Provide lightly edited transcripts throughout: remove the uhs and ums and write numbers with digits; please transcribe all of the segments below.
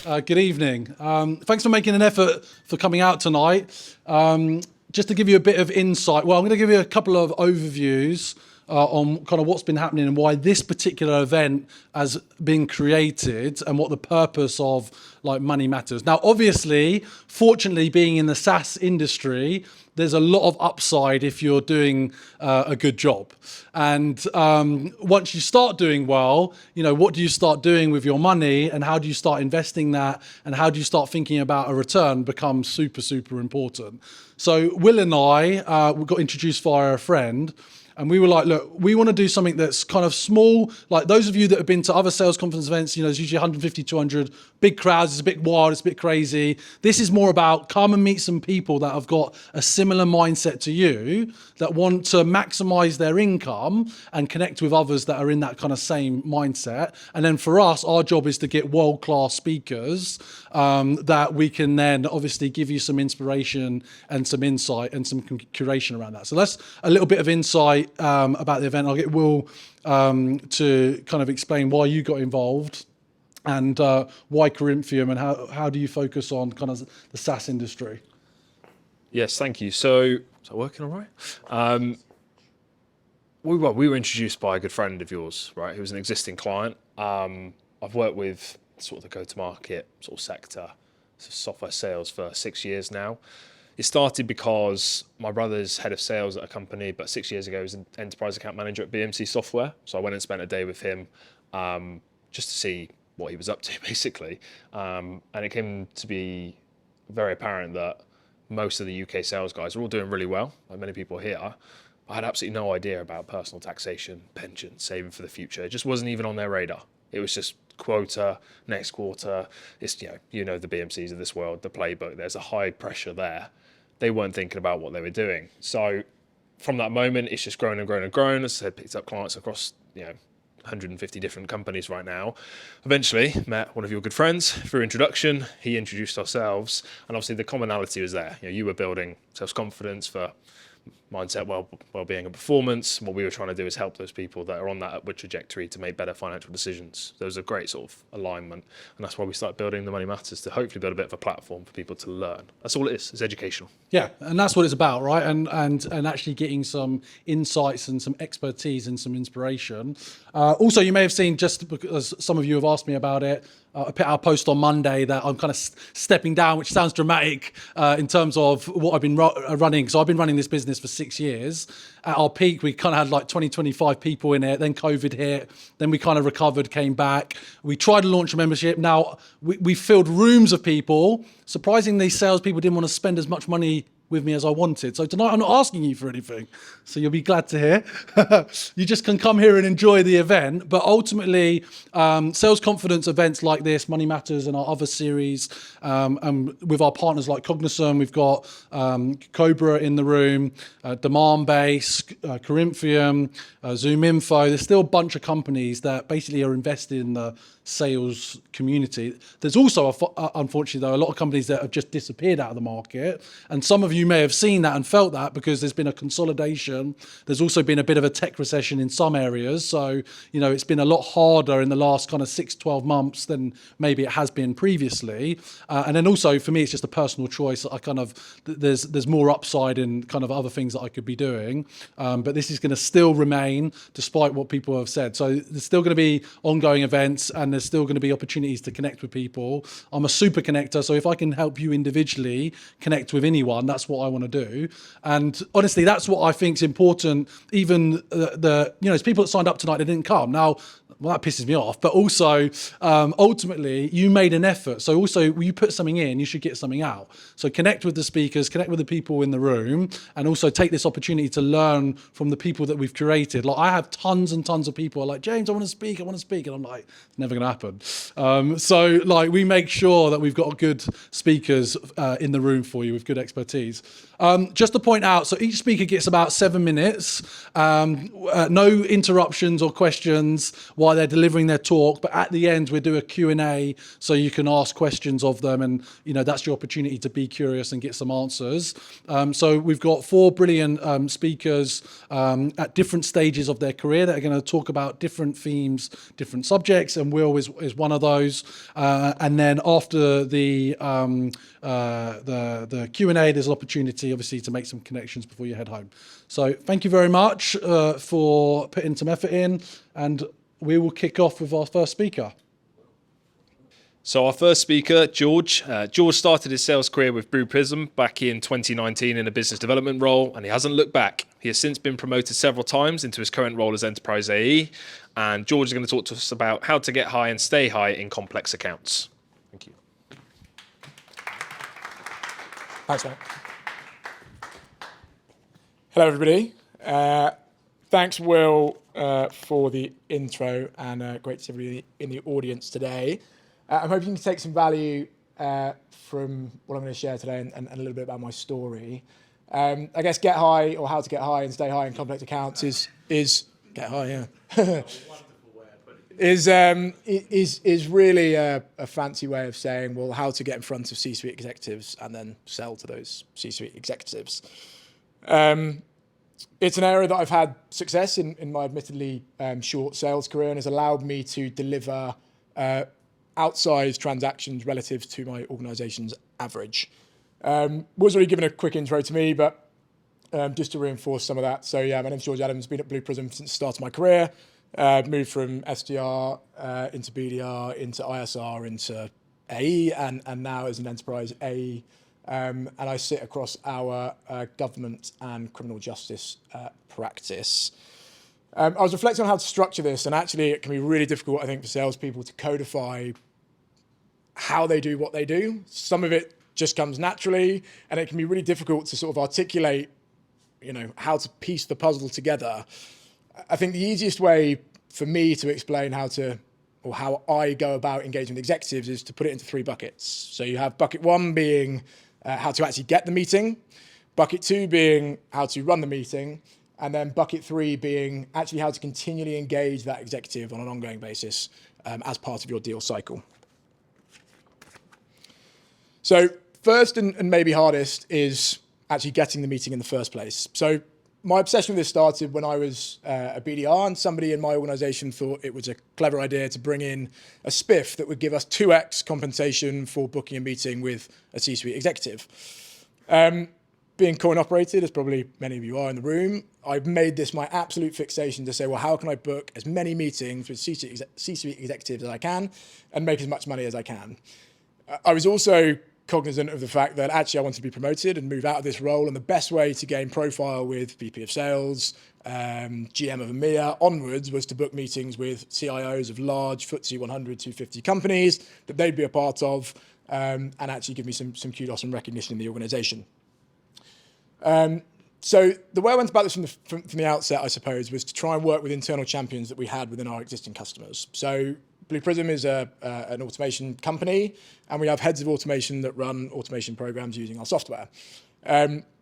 Good evening. Thanks for making an effort for coming out tonight. Just to give you a bit of insight, well, I'm going to give you a couple of overviews on kind of what's been happening and why this particular event has been created and what the purpose of like Money Matters. Now, obviously, fortunately, being in the SaaS industry, there's a lot of upside if you're doing a good job. And once you start doing well, what do you start doing with your money and how do you start investing that and how do you start thinking about a return becomes super, super important. So Will and I, we got introduced via a friend. And we were like, look, we want to do something that's kind of small. Like those of you that have been to other sales conference events, there's usually 150, 200, big crowds. It's a bit wild, it's a bit crazy. This is more about come and meet some people that have got a similar mindset to you, that want to maximize their income and connect with others that are in that kind of same mindset. And then for us, our job is to get world-class speakers that we can then obviously give you some inspiration and some insight and some curation around that. So that's a little bit of insight about the event. I'll get Will to kind of explain why you got involved and why Corinthian and how do you focus on kind of the SaaS industry? Yes, thank you. So, is that working all right? We were introduced by a good friend of yours, right, who was an existing client. I've worked with sort of the go-to-market sort of sector, software sales for 6 years now. It started because my brother's head of sales at a company, but 6 years ago he was an enterprise account manager at BMC Software. So I went and spent a day with him just to see what he was up to, basically. And it came to be very apparent that most of the UK sales guys are all doing really well, like many people here. I had absolutely no idea about personal taxation, pension, saving for the future. It just wasn't even on their radar. It was just quota, next quarter. It's, the BMCs of this world, the playbook. There's a high pressure there. They weren't thinking about what they were doing. So from that moment, it's just grown and grown and grown. As I said, picked up clients across, 150 different companies right now. Eventually met one of your good friends through introduction. He introduced ourselves, and obviously the commonality was there. You were building self-confidence for mindset, well-being and performance. What we were trying to do is help those people that are on that upward trajectory to make better financial decisions. There was a great sort of alignment, and that's why we started building the Money Matters, to hopefully build a bit of a platform for people to learn. That's all it is. It's educational. Yeah, and that's what it's about, right? And actually getting some insights and some expertise and some inspiration. Also, you may have seen, just because some of you have asked me about it, I put out a post on Monday that I'm kind of stepping down, which sounds dramatic in terms of what I've been running. So I've been running this business for 6 years. At our peak, we kind of had like 20, 25 people in it. Then COVID hit. Then we kind of recovered, came back. We tried to launch a membership. Now we filled rooms of people. Surprisingly, salespeople didn't want to spend as much money with me as I wanted. So tonight I'm not asking you for anything. So you'll be glad to hear. You just can come here and enjoy the event. But ultimately, sales confidence events like this, Money Matters and our other series, and with our partners like Cognizant, we've got Cobra in the room, Demand Base, Corinthian, Zoom Info. There's still a bunch of companies that basically are invested in the sales community. There's also, unfortunately though, a lot of companies that have just disappeared out of the market. And some of you may have seen that and felt that because there's been a consolidation. There's also been a bit of a tech recession in some areas. So, it's been a lot harder in the last kind of 6-12 months than maybe it has been previously. And then also for me, it's just a personal choice. I kind of, there's more upside in kind of other things that I could be doing. But this is going to still remain despite what people have said. So there's still going to be ongoing events and there's still going to be opportunities to connect with people. I'm a super connector, so if I can help you individually connect with anyone, that's what I want to do. And honestly, that's what I think is important. Even there's people that signed up tonight that didn't come. Now, well, that pisses me off, but also ultimately you made an effort. So also when you put something in, you should get something out. So connect with the speakers, connect with the people in the room, and also take this opportunity to learn from the people that we've curated. Like I have tons and tons of people are like, James, I want to speak. And I'm like, it's never going to happen. So like we make sure that we've got good speakers in the room for you with good expertise. Just to point out, so each speaker gets about 7 minutes, no interruptions or questions while they're delivering their talk, but at the end we'll do a Q&A so you can ask questions of them, and that's your opportunity to be curious and get some answers. So we've got 4 brilliant speakers at different stages of their career that are going to talk about different themes, different subjects, and Will deal is one of those. And then after the Q&A, there's an opportunity, obviously, to make some connections before you head home. So thank you very much for putting some effort in, and we will kick off with our first speaker. So our first speaker, George. George started his sales career with Blue Prism back in 2019 in a business development role, and he hasn't looked back. He has since been promoted several times into his current role as Enterprise AE, and George is going to talk to us about how to get high and stay high in complex accounts. Thank you. Thanks, mate. Hello, everybody. Thanks, Will, for the intro, and great to see everybody in the audience today. I'm hoping you can take some value from what I'm going to share today and a little bit about my story. I guess get high, or how to get high and stay high in complex accounts is get high, yeah. is really a fancy way of saying, well, how to get in front of C-suite executives and then sell to those C-suite executives. It's an area that I've had success in my admittedly short sales career, and has allowed me to deliver outsized transactions relative to my organization's average. Was already given a quick intro to me, but just to reinforce some of that. So yeah, my name's George Adams, been at Blue Prism since the start of my career. Moved from SDR into BDR, into ISR, into AE, and now as an enterprise AE. And I sit across our government and criminal justice practice. I was reflecting on how to structure this, and actually it can be really difficult, I think, for salespeople to codify how they do what they do. Some of it just comes naturally, and it can be really difficult to sort of articulate, how to piece the puzzle together. I think the easiest way for me to explain how I go about engaging with executives is to put it into three buckets. So you have bucket one being how to actually get the meeting, bucket two being how to run the meeting, and then bucket three being actually how to continually engage that executive on an ongoing basis as part of your deal cycle. So first and maybe hardest is actually getting the meeting in the first place. So my obsession with this started when I was a BDR, and somebody in my organization thought it was a clever idea to bring in a spiff that would give us 2x compensation for booking a meeting with a C-suite executive. Being coin operated, as probably many of you are in the room, I've made this my absolute fixation to say, well, how can I book as many meetings with C-suite executives as I can and make as much money as I can? I was also cognizant of the fact that actually I wanted to be promoted and move out of this role, and the best way to gain profile with VP of Sales, GM of EMEA onwards, was to book meetings with CIOs of large FTSE 100, 250 companies that they'd be a part of, and actually give me some kudos and recognition in the organization. So the way I went about this from the outset, I suppose, was to try and work with internal champions that we had within our existing customers. So Blue Prism is an automation company, and we have heads of automation that run automation programs using our software.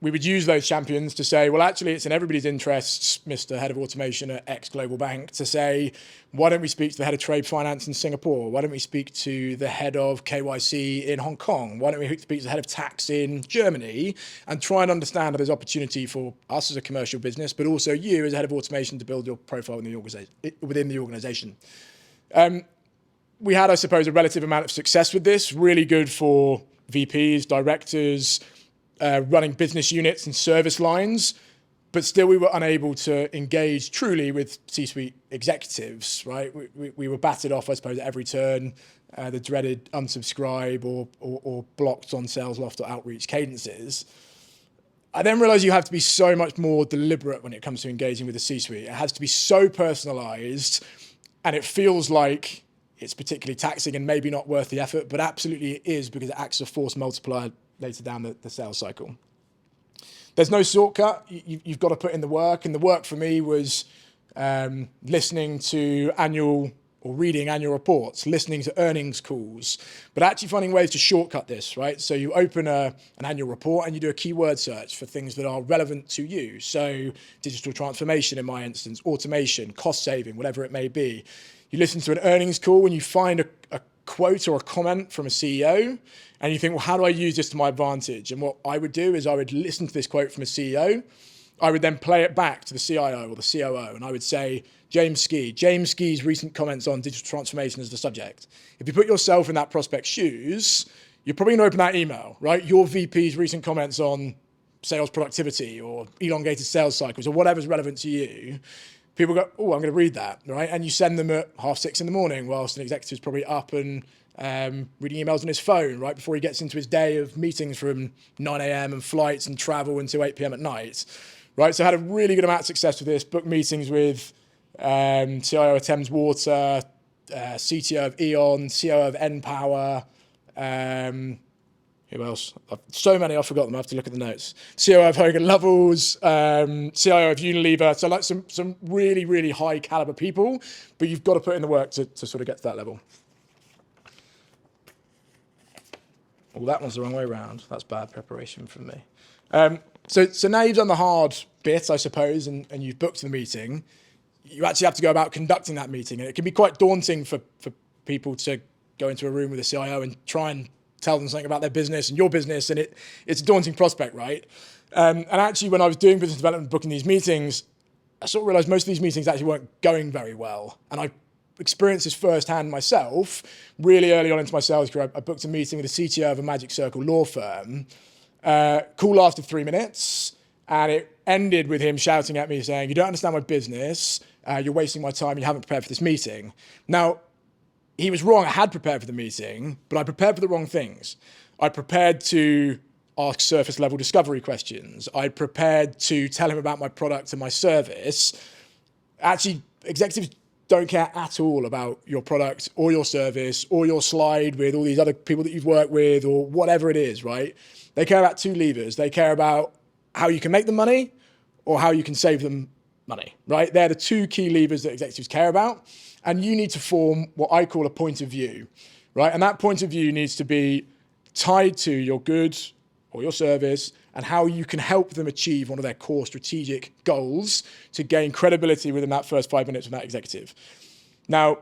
We would use those champions to say, well, actually, it's in everybody's interests, Mr. Head of Automation at X Global Bank, to say, why don't we speak to the head of trade finance in Singapore? Why don't we speak to the head of KYC in Hong Kong? Why don't we speak to the head of tax in Germany, and try and understand if there's opportunity for us as a commercial business, but also you as a head of automation to build your profile within the organization. We had, I suppose, a relative amount of success with this, really good for VPs, directors, running business units and service lines, but still we were unable to engage truly with C-suite executives, right? We were batted off, I suppose, at every turn, the dreaded unsubscribe or blocked on SalesLoft or outreach cadences. I then realized you have to be so much more deliberate when it comes to engaging with the C-suite. It has to be so personalized, and it feels like it's particularly taxing and maybe not worth the effort, but absolutely it is, because it acts as a force multiplier later down the sales cycle. There's no shortcut. You've got to put in the work, and the work for me was listening to reading annual reports, listening to earnings calls, but actually finding ways to shortcut this, right? So you open an annual report and you do a keyword search for things that are relevant to you. So digital transformation in my instance, automation, cost saving, whatever it may be. You listen to an earnings call when you find a quote or a comment from a CEO, and you think, well, how do I use this to my advantage? And what I would do is I would listen to this quote from a CEO. I would then play it back to the CIO or the COO, and I would say, James Ski's recent comments on digital transformation as the subject. If you put yourself in that prospect's shoes, you're probably going to open that email, right? Your VP's recent comments on sales productivity or elongated sales cycles or whatever's relevant to you. People go, oh, I'm going to read that, right? And you send them at 6:30 in the morning whilst an executive's probably up and reading emails on his phone, right, before he gets into his day of meetings from 9 a.m. and flights and travel until 8 p.m. at night, right? So I had a really good amount of success with this, booked meetings with CIO of Thames Water, CTO of Eon, COO of Npower, who else? So many, I've forgotten them. I have to look at the notes. COO of Hogan Lovells, CIO of Unilever. So like some really, really high caliber people, but you've got to put in the work to sort of get to that level. Oh, that one's the wrong way around. That's bad preparation from me. So now you've done the hard bit, I suppose, and you've booked the meeting. You actually have to go about conducting that meeting. And it can be quite daunting for people to go into a room with a CIO and try and tell them something about their business and your business. And it's a daunting prospect, right? And actually, when I was doing business development, booking these meetings, I sort of realized most of these meetings actually weren't going very well. And I experienced this firsthand myself really early on into my sales career. I booked a meeting with the CTO of a Magic Circle law firm. Call lasted 3 minutes, and it ended with him shouting at me saying, "You don't understand my business. You're wasting my time. You haven't prepared for this meeting." Now, he was wrong. I had prepared for the meeting, but I prepared for the wrong things. I prepared to ask surface level discovery questions. I prepared to tell him about my product and my service. Actually, executives don't care at all about your product or your service or your slide with all these other people that you've worked with or whatever it is, right? They care about two levers. They care about how you can make them money or how you can save them money, right? They're the two key levers that executives care about. And you need to form what I call a point of view, right? And that point of view needs to be tied to your goods or your service and how you can help them achieve one of their core strategic goals to gain credibility within that first 5 minutes with that executive. Now,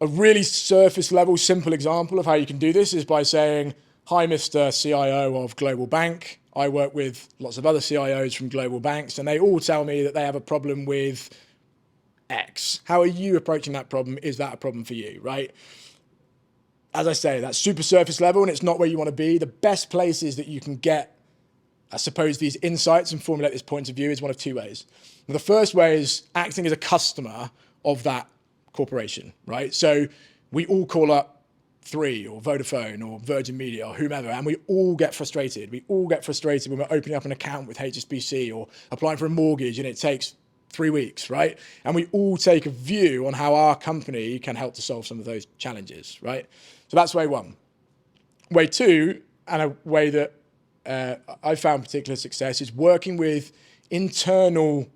a really surface level, simple example of how you can do this is by saying, "Hi, Mr. CIO of Global Bank. I work with lots of other CIOs from global banks, and they all tell me that they have a problem with X. How are you approaching that problem? Is that a problem for you?" Right? As I say, that's super surface level, and it's not where you want to be. The best places that you can get, I suppose, these insights and formulate this point of view is one of two ways. Now, the first way is acting as a customer of that corporation, right? So we all call up Three or Vodafone or Virgin Media or whomever, and we all get frustrated. We all get frustrated when we're opening up an account with HSBC or applying for a mortgage and it takes 3 weeks, right? And we all take a view on how our company can help to solve some of those challenges, right? So that's way one. Way two, and a way that I found particular success, is working with internal,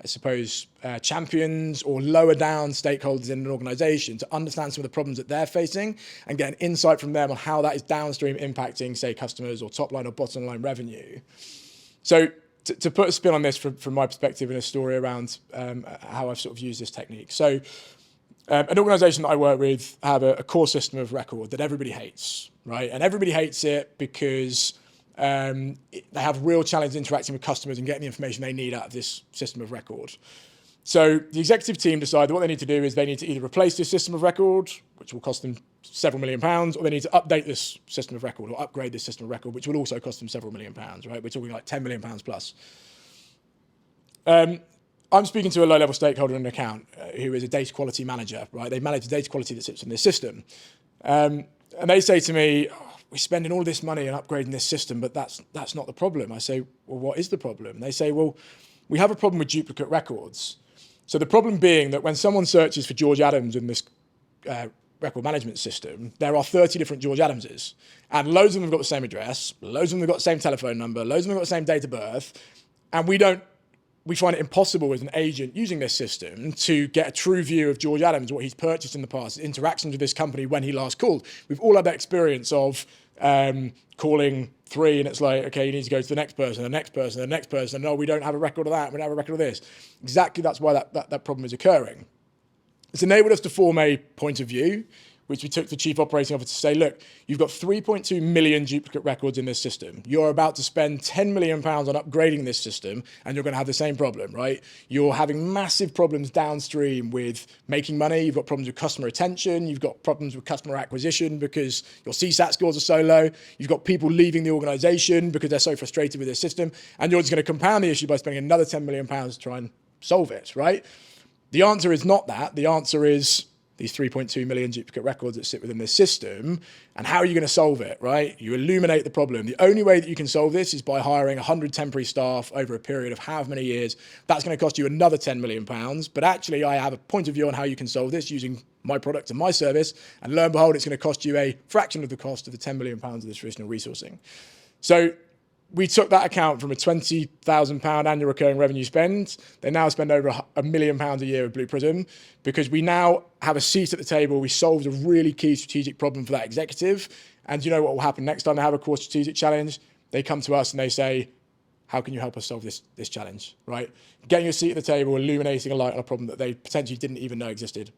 I suppose, champions or lower down stakeholders in an organization to understand some of the problems that they're facing and get an insight from them on how that is downstream impacting, say, customers or top line or bottom line revenue. So to put a spin on this from my perspective in a story around how I've sort of used this technique. So an organization that I work with have a core system of record that everybody hates, right? And everybody hates it because they have real challenges interacting with customers and getting the information they need out of this system of record. So the executive team decided what they need to do is they need to either replace this system of record, which will cost them several £1 million, or they need to update this system of record or upgrade this system of record, which will also cost them several £1 million, right? We're talking like £10 million plus. I'm speaking to a low-level stakeholder in an account who is a data quality manager, right? They manage the data quality that sits in this system. And they say to me, "We're spending all this money on upgrading this system, but that's not the problem." I say, "Well, what is the problem?" And they say, "Well, we have a problem with duplicate records." So the problem being that when someone searches for George Adams in this record management system, there are 30 different George Adamses. And loads of them have got the same address, loads of them have got the same telephone number, loads of them have got the same date of birth. And we find it impossible as an agent using this system to get a true view of George Adams, what he's purchased in the past, his interactions with this company when he last called. We've all had that experience of calling Three and it's like, okay, you need to go to the next person, the next person, the next person. No, we don't have a record of that. We don't have a record of this. Exactly, that's why that problem is occurring. It's enabled us to form a point of view, which we took to the chief operating officer to say, look, you've got 3.2 million duplicate records in this system. You're about to spend 10 million pounds on upgrading this system, and you're going to have the same problem, right? You're having massive problems downstream with making money. You've got problems with customer retention. You've got problems with customer acquisition because your CSAT scores are so low. You've got people leaving the organization because they're so frustrated with their system. And you're just going to compound the issue by spending another 10 million pounds to try and solve it, right? The answer is not that. The answer is these 3.2 million duplicate records that sit within this system. And how are you going to solve it, right? You illuminate the problem. The only way that you can solve this is by hiring 100 temporary staff over a period of how many years. That's going to cost you another 10 million pounds. But actually, I have a point of view on how you can solve this using my product and my service. And lo and behold, it's going to cost you a fraction of the cost of the 10 million pounds of the traditional resourcing. So we took that account from a £20,000 annual recurring revenue spend. They now spend over £1 million a year with Blue Prism because we now have a seat at the table. We solved a really key strategic problem for that executive. And you know what will happen next time they have a core strategic challenge? They come to us and they say, how can you help us solve this challenge, right? Getting a seat at the table, illuminating a light on a problem that they potentially didn't even know existed.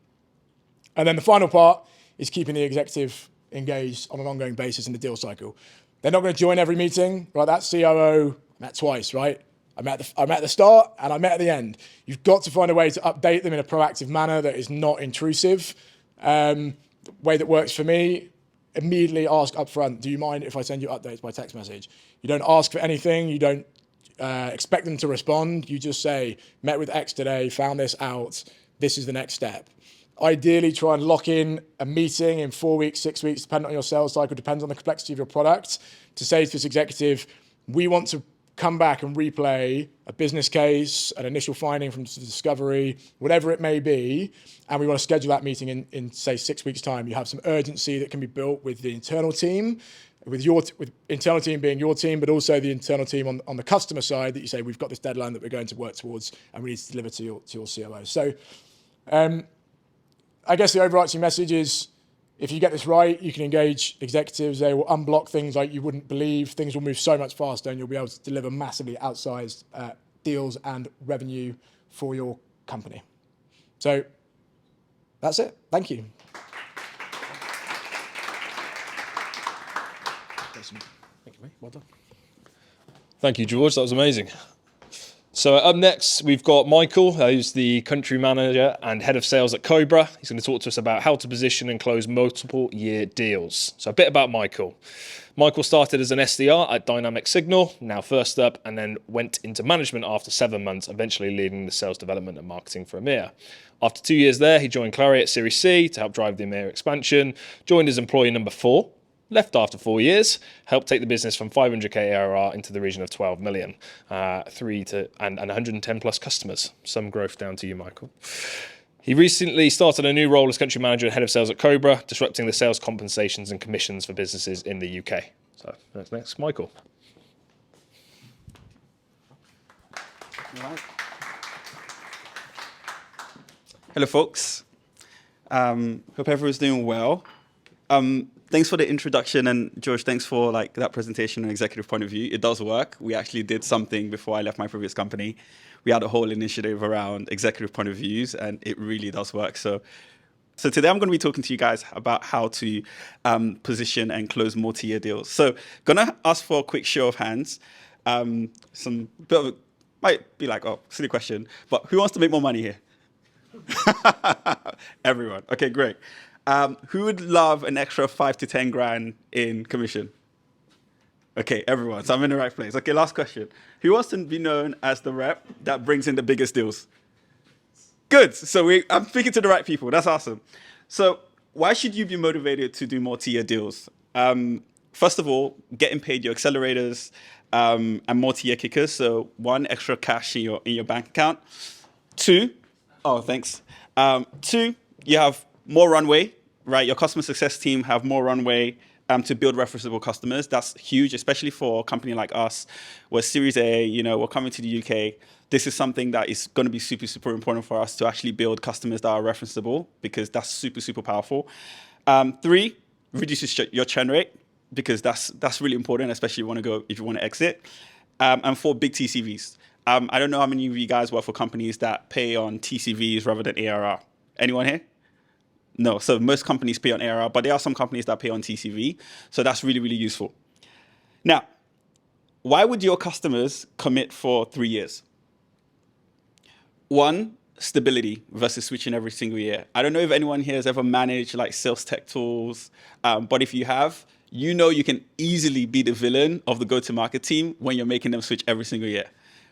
And then the final part is keeping the executive engaged on an ongoing basis in the deal cycle. They're not going to join every meeting, right? That COO, I met twice, right? I met at the start and I met at the end. You've got to find a way to update them in a proactive manner that is not intrusive. The way that works for me, immediately ask up front, do you mind if I send you updates by text message? You don't ask for anything. You don't expect them to respond. You just say, met with X today, found this out. This is the next step. Ideally, try and lock in a meeting in 4 weeks, 6 weeks, depending on your sales cycle, depends on the complexity of your product, to say to this executive, we want to come back and replay a business case, an initial finding from discovery, whatever it may be, and we want to schedule that meeting in say, 6 weeks' time. You have some urgency that can be built with the internal team, with internal team being your team, but also the internal team on the customer side that you say, we've got this deadline that we're going to work towards and we need to deliver to your COO. So, I guess the overarching message is, if you get this right, you can engage executives. They will unblock things like you wouldn't believe. Things will move so much faster and you'll be able to deliver massively outsized deals and revenue for your company. So that's it. Thank you. Thank you, mate. Well done. Thank you, George. That was amazing. So up next, we've got Michael, who's the country manager and head of sales at Cobra. He's going to talk to us about how to position and close multiple year deals. So a bit about Michael. Michael started as an SDR at Dynamic Signal, now First Up, and then went into management after 7 months, eventually leading the sales development and marketing for EMEA. After 2 years there, he joined Clarion Series C to help drive the EMEA expansion, joined as employee number 4, left after 4 years, helped take the business from 500k ARR into the region of 12 million, and 110 plus customers. Some growth down to you, Michael. He recently started a new role as country manager and head of sales at Cobra, disrupting the sales compensations and commissions for businesses in the UK. So that's next, Michael. Hello, folks. Hope everyone's doing well. Thanks for the introduction, and George, thanks for that presentation and executive point of view. It does work. We actually did something before I left my previous company. We had a whole initiative around executive point of views, and it really does work. So today I'm going to be talking to you guys about how to position and close multi-year deals. So gonna ask for a quick show of hands. Might be like, oh, silly question, but who wants to make more money here? Everyone. Okay, great. Who would love an extra 5 to 10 grand in commission? Okay, everyone. So I'm in the right place. Okay, last question. Who wants to be known as the rep that brings in the biggest deals? Good. So I'm speaking to the right people. That's awesome. So why should you be motivated to do multi-year deals? First of all, getting paid your accelerators and multi-year kickers. So 1, extra cash in your bank account. 2, thanks. 2, you have more runway, right? Your customer success team have more runway to build referenceable customers. That's huge, especially for a company like us. We're Series A, we're coming to the UK. This is something that is going to be super, super important for us to actually build customers that are referenceable, because that's super, super powerful. 3, reduces your churn rate, because that's really important, especially if you want to exit. And 4, big TCVs. I don't know how many of you guys work for companies that pay on TCVs rather than ARR. Anyone here? No. So most companies pay on ARR, but there are some companies that pay on TCV. So that's really, really useful. Now, why would your customers commit for 3 years? One, stability versus switching every single year. I don't know if anyone here has ever managed like sales tech tools, but if you have, you know you can easily be the villain of the go-to-market team when you're making them switch every single year.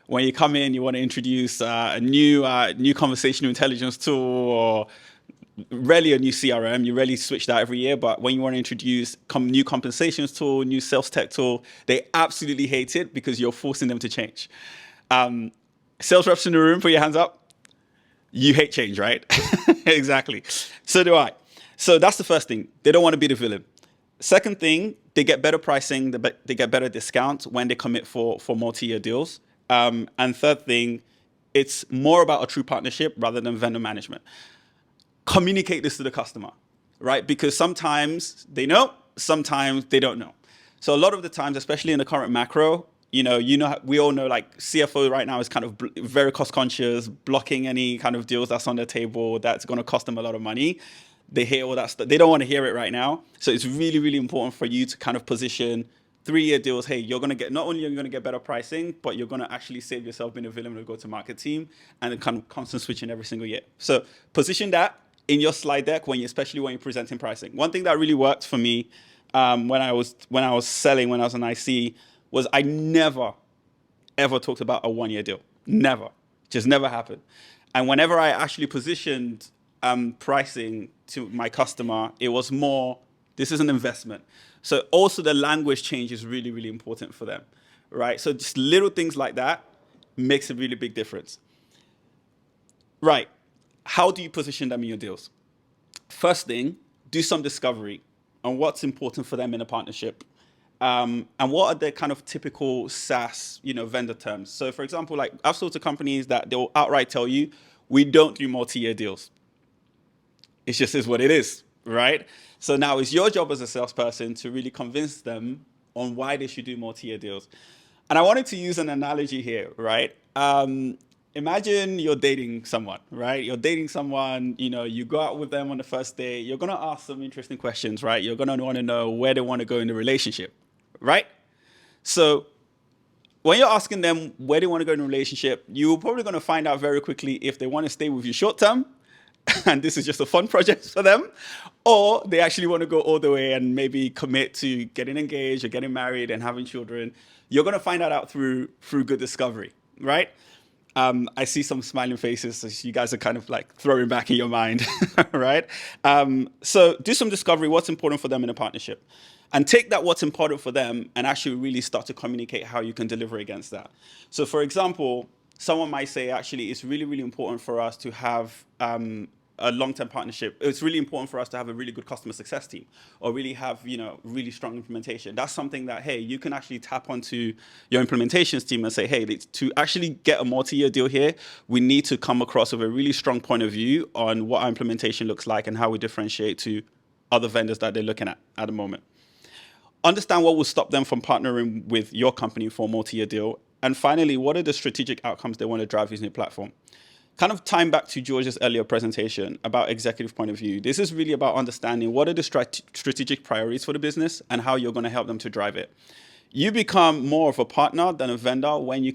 When you come in, you want to introduce a new conversational intelligence tool, or rarely a new CRM. You rarely switch that every year. But when you want to introduce new compensations tool, new sales tech tool, they absolutely hate it because you're forcing them to change. Sales reps in the room, put your hands up. You hate change, right? Exactly. So do I. So that's the first thing. They don't want to be the villain. Second thing, they get better pricing, they get better discounts when they commit for multi-year deals. And third thing, it's more about a true partnership rather than vendor management. Communicate this to the customer, right? Because sometimes they know, sometimes they don't know. So a lot of the times, especially in the current macro, we all know like CFO right now is kind of very cost conscious, blocking any kind of deals that's on the table that's going to cost them a lot of money. They hear all that stuff. They don't want to hear it right now. So it's really, really important for you to kind of position 3-year deals. Hey, you're going to get, not only are you going to get better pricing, but you're going to actually save yourself being a villain with a go-to-market team and kind of constant switching every single year. So position that in your slide deck especially when you're presenting pricing. One thing that really worked for me when I was selling, when I was an IC, was I never, ever talked about a 1-year deal. Never. Just never happened. And whenever I actually positioned pricing to my customer, it was more, this is an investment. So also the language change is really, really important for them, right? So just little things like that makes a really big difference. Right. How do you position them in your deals? First thing, do some discovery on what's important for them in a partnership. And what are the kind of typical SaaS, vendor terms? So for example, like I've sold to companies that they'll outright tell you, we don't do multi-year deals. It just is what it is, right? So now it's your job as a salesperson to really convince them on why they should do multi-year deals. And I wanted to use an analogy here, right? Imagine you're dating someone, right? You're dating someone, you go out with them on the first date. You're going to ask some interesting questions, right? You're going to want to know where they want to go in the relationship, right? So when you're asking them where they want to go in a relationship, you're probably going to find out very quickly if they want to stay with you short term, and this is just a fun project for them, or they actually want to go all the way and maybe commit to getting engaged or getting married and having children. You're going to find that out through good discovery, right? I see some smiling faces, so you guys are kind of like throwing back in your mind, right? So do some discovery, what's important for them in a partnership. And take that what's important for them and actually really start to communicate how you can deliver against that. So for example, someone might say, actually, it's really, really important for us to have a long-term partnership. It's really important for us to have a really good customer success team or really have, really strong implementation. That's something that, hey, you can actually tap onto your implementations team and say, hey, to actually get a multi-year deal here, we need to come across with a really strong point of view on what our implementation looks like and how we differentiate to other vendors that they're looking at the moment. Understand what will stop them from partnering with your company for a multi-year deal. And finally, what are the strategic outcomes they want to drive using your platform? Kind of tying back to George's earlier presentation about executive point of view, this is really about understanding what are the strategic priorities for the business and how you're going to help them to drive it. You become more of a partner than a vendor when you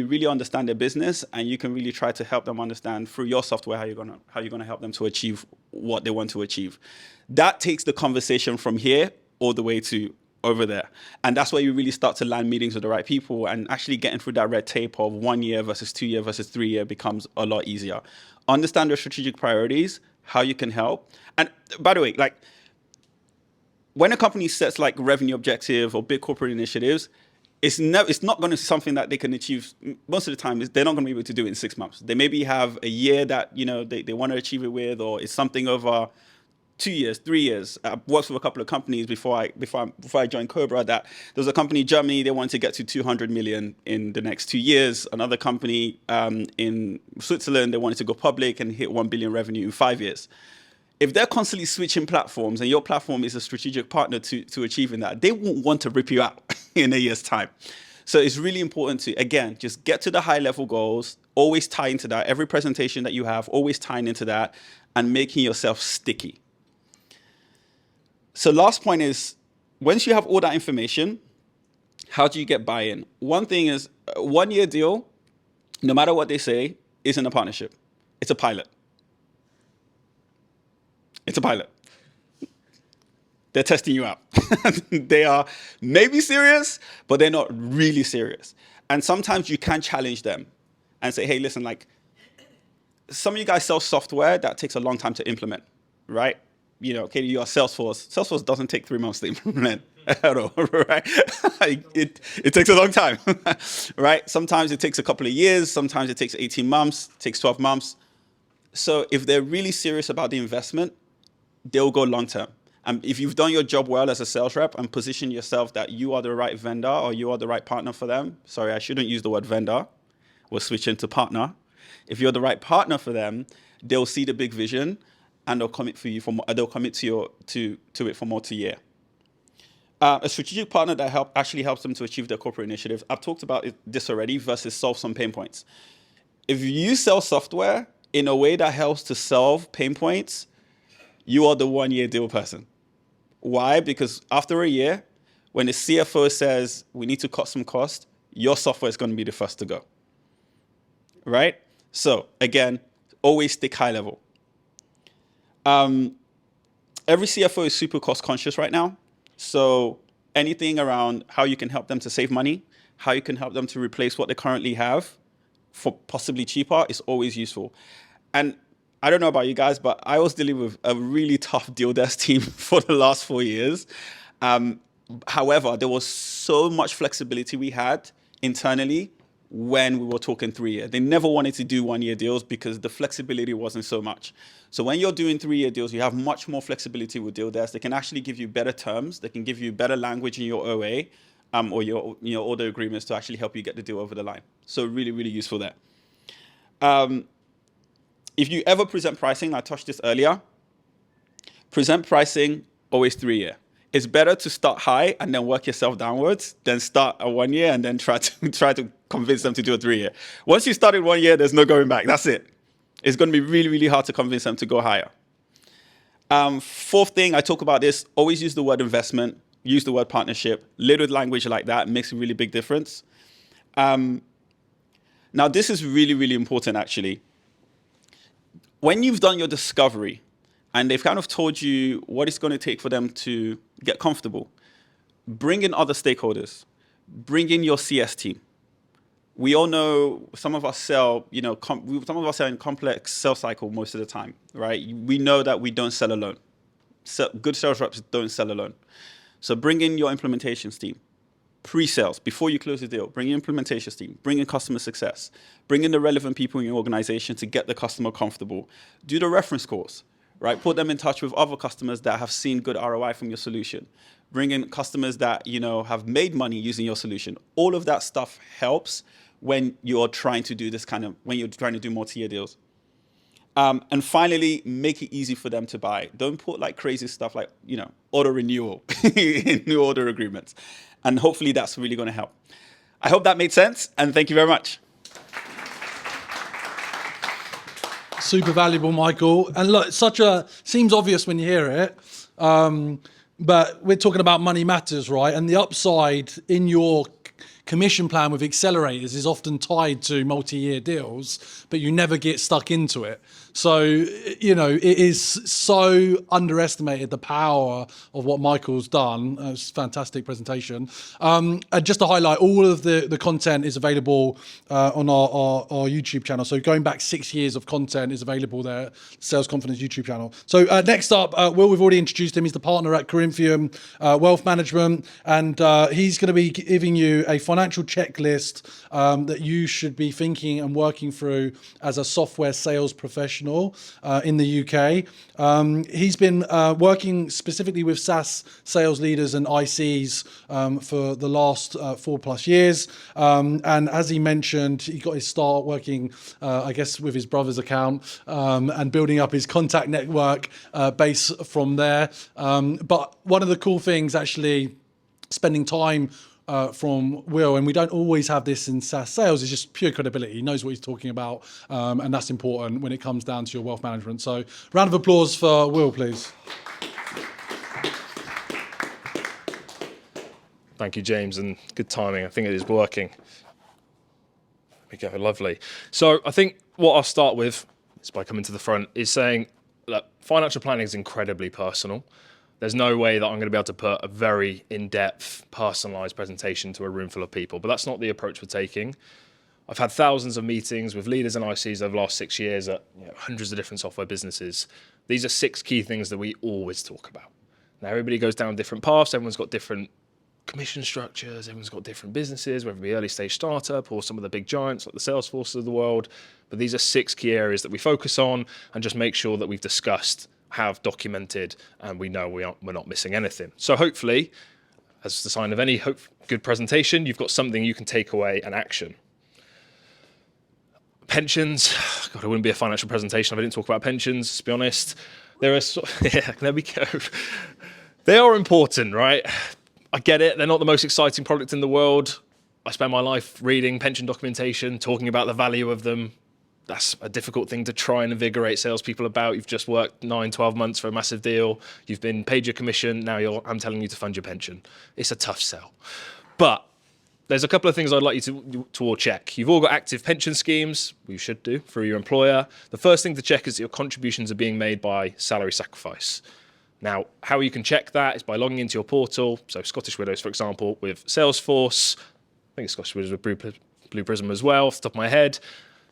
really understand their business and you can really try to help them understand through your software how you're going to help them to achieve what they want to achieve. That takes the conversation from here all the way to over there. And that's where you really start to land meetings with the right people, and actually getting through that red tape of 1 year versus 2 year versus 3 year becomes a lot easier. Understand your strategic priorities, how you can help. And by the way, like when a company sets like revenue objective or big corporate initiatives, it's not going to be something that they can achieve. Most of the time, they're not going to be able to do it in 6 months. They maybe have a year that, they want to achieve it with, or it's something over 2 years, 3 years. I worked with a couple of companies before I joined Cobra. That there was a company in Germany, they wanted to get to 200 million in the next 2 years. Another company in Switzerland, they wanted to go public and hit 1 billion revenue in 5 years. If they're constantly switching platforms and your platform is a strategic partner to achieving that, they won't want to rip you out in a year's time. So it's really important to, again, just get to the high level goals, always tie into that. Every presentation that you have, always tying into that. and making yourself sticky. So last point is, once you have all that information, how do you get buy-in? One thing is, a 1-year deal, no matter what they say, isn't a partnership. It's a pilot. It's a pilot. They're testing you out. They are maybe serious, but they're not really serious. And sometimes you can challenge them and say, hey, listen, like, some of you guys sell software that takes a long time to implement, right? You know, okay, you are Salesforce. Salesforce doesn't take 3 months to implement at all, right? It takes a long time, right? Sometimes it takes a couple of years. Sometimes it takes 18 months, it takes 12 months. So if they're really serious about the investment, they'll go long term. And if you've done your job well as a sales rep and position yourself that you are the right vendor or you are the right partner for them, sorry, I shouldn't use the word vendor. We'll switch into partner. If you're the right partner for them, they'll see the big vision and they'll commit for you they'll commit to it for multi-year. A strategic partner that actually helps them to achieve their corporate initiatives. I've talked about this already versus solve some pain points. If you sell software in a way that helps to solve pain points, you are the 1-year deal person. Why? Because after a year, when the CFO says we need to cut some cost, your software is going to be the first to go. Right? So again, always stick high level. Every CFO is super cost conscious right now. So anything around how you can help them to save money, how you can help them to replace what they currently have for possibly cheaper is always useful. And I don't know about you guys, but I was dealing with a really tough deal desk team for the last 4 years. However, there was so much flexibility we had internally when we were talking 3 years. They never wanted to do 1-year deals because the flexibility wasn't so much. So when you're doing 3-year deals, you have much more flexibility with deal desks. They can actually give you better terms. They can give you better language in your OA or your order agreements to actually help you get the deal over the line. So really, really useful there. If you ever present pricing, I touched this earlier, present pricing always 3-year. It's better to start high and then work yourself downwards than start at 1 year and then try to convince them to do a 3-year. Once you started 1 year, there's no going back. That's it. It's going to be really, really hard to convince them to go higher. Fourth thing, I talk about this, always use the word investment, use the word partnership. Little language like that makes a really big difference. Now, this is really, really important, actually. When you've done your discovery and they've kind of told you what it's going to take for them to get comfortable, bring in other stakeholders, bring in your CS team. We all know some of us sell, some of us are in complex sales cycle most of the time, right? We know that we don't sell alone. Good sales reps don't sell alone. So bring in your implementations team. Pre-sales, before you close the deal, bring in implementations team, bring in customer success, bring in the relevant people in your organization to get the customer comfortable. Do the reference calls, right? Put them in touch with other customers that have seen good ROI from your solution. Bring in customers that, have made money using your solution. All of that stuff helps when you're trying to do when you're trying to do multi-year deals. And finally, make it easy for them to buy. Don't put like crazy stuff like, auto renewal in new order agreements. And hopefully that's really going to help. I hope that made sense. And thank you very much. Super valuable, Michael. And look, seems obvious when you hear it. But we're talking about money matters, right? And the upside in your commission plan with accelerators is often tied to multi-year deals, but you never get stuck into it. So, it is so underestimated, the power of what Michael's done. It's a fantastic presentation. And just to highlight, all of the content is available on our YouTube channel. So going back 6 years of content is available there, Sales Confidence YouTube channel. So next up, Will, we've already introduced him. He's the partner at Corinthian Wealth Management, and he's going to be giving you a financial checklist that you should be thinking and working through as a software sales professional in the UK. He's been working specifically with SaaS sales leaders and ICs for the last 4+ years. And as he mentioned, he got his start working, with his brother's account and building up his contact network base from there. But one of the cool things, actually, spending time from Will, and we don't always have this in SaaS sales. It's just pure credibility. He knows what he's talking about, and that's important when it comes down to your wealth management. So, round of applause for Will, please. Thank you, James, and good timing. I think it is working. There we go, lovely. So I think what I'll start with, is by coming to the front, is saying, look, financial planning is incredibly personal. There's no way that I'm going to be able to put a very in-depth, personalised presentation to a room full of people, but that's not the approach we're taking. I've had thousands of meetings with leaders and ICs over the last 6 years at hundreds of different software businesses. These are 6 key things that we always talk about. Now, everybody goes down different paths. Everyone's got different commission structures. Everyone's got different businesses, whether it be early stage startup or some of the big giants like the Salesforces of the world. But these are 6 key areas that we focus on and just make sure that we've discussed, have documented, and we know we're not missing anything. So hopefully, as the sign of any good presentation, you've got something you can take away and action. Pensions, God, it wouldn't be a financial presentation if I didn't talk about pensions, to be honest. There we go. They are important, right? I get it. They're not the most exciting product in the world. I spend my life reading pension documentation, talking about the value of them. That's a difficult thing to try and invigorate salespeople about. You've just worked 9, 12 months for a massive deal. You've been paid your commission. Now I'm telling you to fund your pension. It's a tough sell. But there's a couple of things I'd like you to all check. You've all got active pension schemes. You should do through your employer. The first thing to check is that your contributions are being made by salary sacrifice. Now, how you can check that is by logging into your portal. So Scottish Widows, for example, with Salesforce. I think it's Scottish Widows with Blue Prism as well, off the top of my head.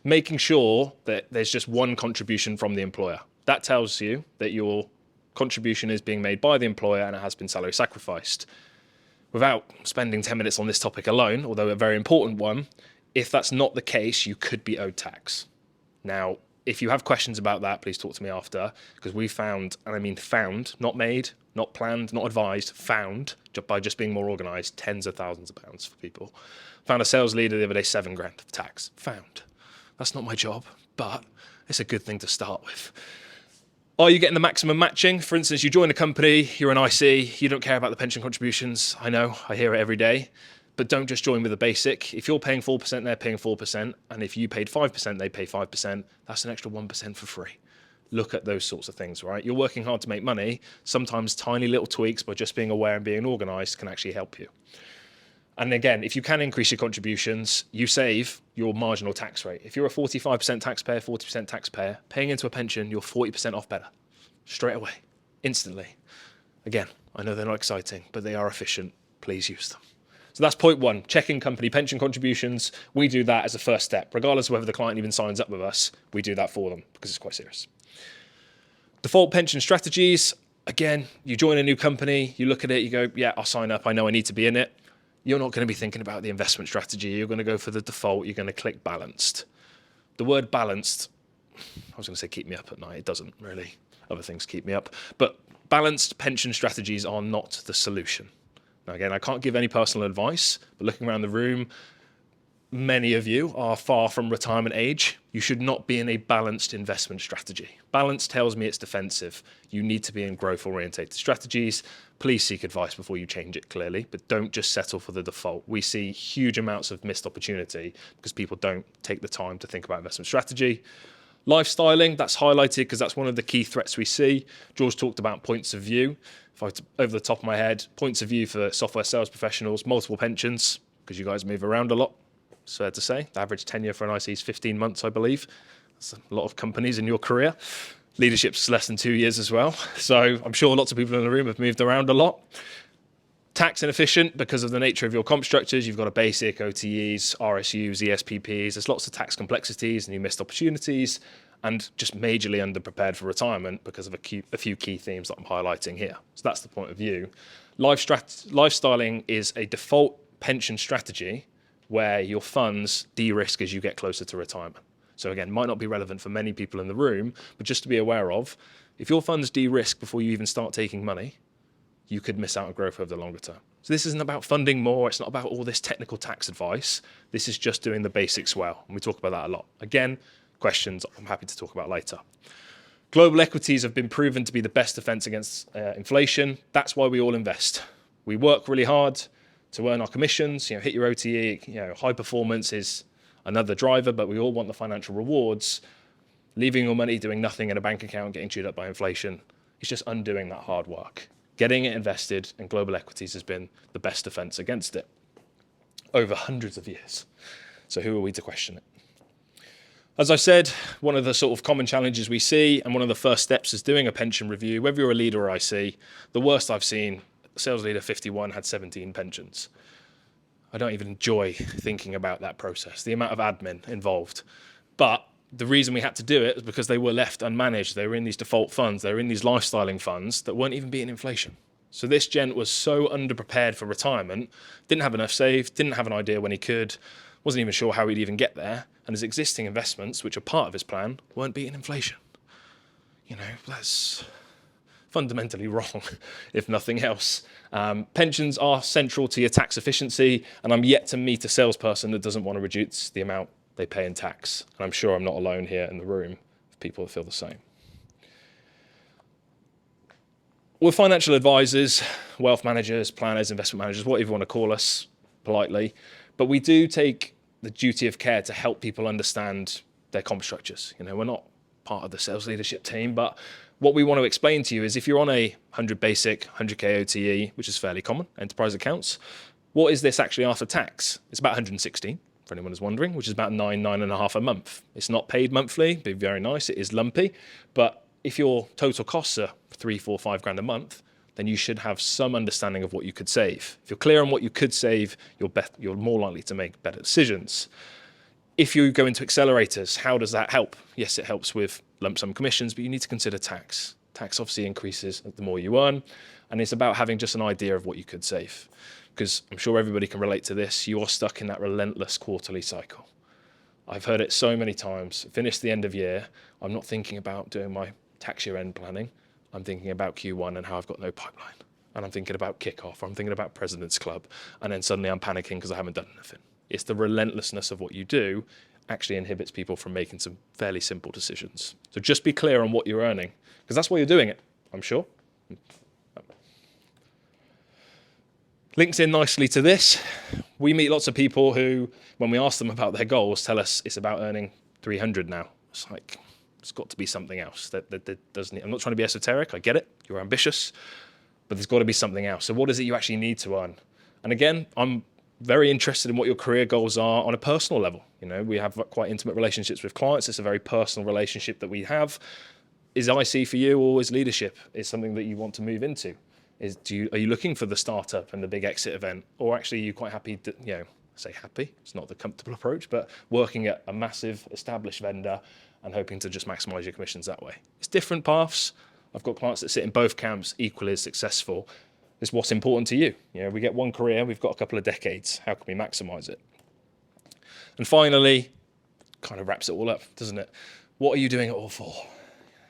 Making sure that there's just one contribution from the employer. That tells you that your contribution is being made by the employer and it has been salary sacrificed. Without spending 10 minutes on this topic alone, although a very important one, if that's not the case, you could be owed tax. Now, if you have questions about that, please talk to me after, because we found, and I mean found, not made, not planned, not advised, found, by just being more organised, tens of thousands of pounds for people. Found a sales leader the other day, $7,000 of tax. Found. That's not my job, but it's a good thing to start with. Are you getting the maximum matching? For instance, you join a company, you're an IC, you don't care about the pension contributions. I know, I hear it every day. But don't just join with a basic. If you're paying 4%, they're paying 4%. And if you paid 5%, they pay 5%. That's an extra 1% for free. Look at those sorts of things, right? You're working hard to make money. Sometimes tiny little tweaks by just being aware and being organised can actually help you. And again, if you can increase your contributions, you save your marginal tax rate. If you're a 45% taxpayer, 40% taxpayer, paying into a pension, you're 40% off better. Straight away, instantly. Again, I know they're not exciting, but they are efficient. Please use them. So that's point 1, checking company pension contributions. We do that as a first step. Regardless of whether the client even signs up with us, we do that for them because it's quite serious. Default pension strategies. Again, you join a new company, you look at it, you go, yeah, I'll sign up. I know I need to be in it. You're not going to be thinking about the investment strategy. You're going to go for the default. You're going to click balanced. The word balanced, I was going to say keep me up at night. It doesn't really. Other things keep me up. But balanced pension strategies are not the solution. Now, again, I can't give any personal advice, but looking around the room, many of you are far from retirement age. You should not be in a balanced investment strategy. Balance tells me it's defensive. You need to be in growth-orientated strategies. Please seek advice before you change it clearly, but don't just settle for the default. We see huge amounts of missed opportunity because people don't take the time to think about investment strategy. Lifestyling, that's highlighted because that's one of the key threats we see. George talked about points of view. If I over the top of my head, points of view for software sales professionals, multiple pensions, because you guys move around a lot, it's fair to say. The average tenure for an IC is 15 months, I believe. That's a lot of companies in your career. Leadership's less than 2 years as well. So I'm sure lots of people in the room have moved around a lot. Tax inefficient because of the nature of your comp structures. You've got a basic, OTEs, RSUs, ESPPs. There's lots of tax complexities and you missed opportunities and just majorly underprepared for retirement because of a few key themes that I'm highlighting here. So that's the point of view. Lifestyling is a default pension strategy where your funds de-risk as you get closer to retirement. So again, might not be relevant for many people in the room, but just to be aware of, if your funds de-risk before you even start taking money, you could miss out on growth over the longer term. So this isn't about funding more. It's not about all this technical tax advice. This is just doing the basics well. And we talk about that a lot. Again, questions I'm happy to talk about later. Global equities have been proven to be the best defense against inflation. That's why we all invest. We work really hard to earn our commissions, hit your OTE, high performance is another driver, but we all want the financial rewards. Leaving your money doing nothing in a bank account, getting chewed up by inflation, it's just undoing that hard work. Getting it invested in global equities has been the best defense against it over hundreds of years. So who are we to question it? As I said, one of the sort of common challenges we see, and one of the first steps is doing a pension review. Whether you're a leader or IC, the worst I've seen, sales leader 51 had 17 pensions. I don't even enjoy thinking about that process, the amount of admin involved. But the reason we had to do it was because they were left unmanaged. They were in these default funds. They were in these lifestyling funds that weren't even beating inflation. So this gent was so underprepared for retirement, didn't have enough saved, didn't have an idea when he could, wasn't even sure how he'd even get there. And his existing investments, which are part of his plan, weren't beating inflation. That's fundamentally wrong, if nothing else. Pensions are central to your tax efficiency, and I'm yet to meet a salesperson that doesn't want to reduce the amount they pay in tax. And I'm sure I'm not alone here in the room of people that feel the same. We're financial advisors, wealth managers, planners, investment managers, whatever you want to call us politely, but we do take the duty of care to help people understand their comp structures. We're not part of the sales leadership team, but what we want to explain to you is if you're on a 100 basic, 100K OTE, which is fairly common, enterprise accounts, what is this actually after tax? It's about 116. For anyone who's wondering, which is about nine and a half a month. It's not paid monthly, it'd be very nice, it is lumpy, but if your total costs are 3, 4, 5 grand a month, then you should have some understanding of what you could save. If you're clear on what you could save, you're more likely to make better decisions. If you go into accelerators, how does that help? Yes, it helps with lump sum commissions, but you need to consider tax. Tax obviously increases the more you earn, and it's about having just an idea of what you could save. Because I'm sure everybody can relate to this, you are stuck in that relentless quarterly cycle. I've heard it so many times. Finish the end of year, I'm not thinking about doing my tax year end planning. I'm thinking about Q1 and how I've got no pipeline. And I'm thinking about kickoff, or I'm thinking about President's Club. And then suddenly I'm panicking because I haven't done anything. It's the relentlessness of what you do actually inhibits people from making some fairly simple decisions. So just be clear on what you're earning, because that's why you're doing it, I'm sure. Links in nicely to this. We meet lots of people who, when we ask them about their goals, tell us it's about earning 300 now. It's like, it's got to be something else. That doesn't. I'm not trying to be esoteric. I get it. You're ambitious, but there's got to be something else. So what is it you actually need to earn? And again, I'm very interested in what your career goals are on a personal level. We have quite intimate relationships with clients. It's a very personal relationship that we have. Is IC for you, or is leadership is something that you want to move into? Are you looking for the startup and the big exit event, or actually are you quite happy to, say happy, it's not the comfortable approach, but working at a massive established vendor and hoping to just maximize your commissions that way? It's different paths. I've got clients that sit in both camps equally as successful. It's what's important to you. We get one career, we've got a couple of decades. How can we maximize it? And finally, kind of wraps it all up, doesn't it? What are you doing it all for?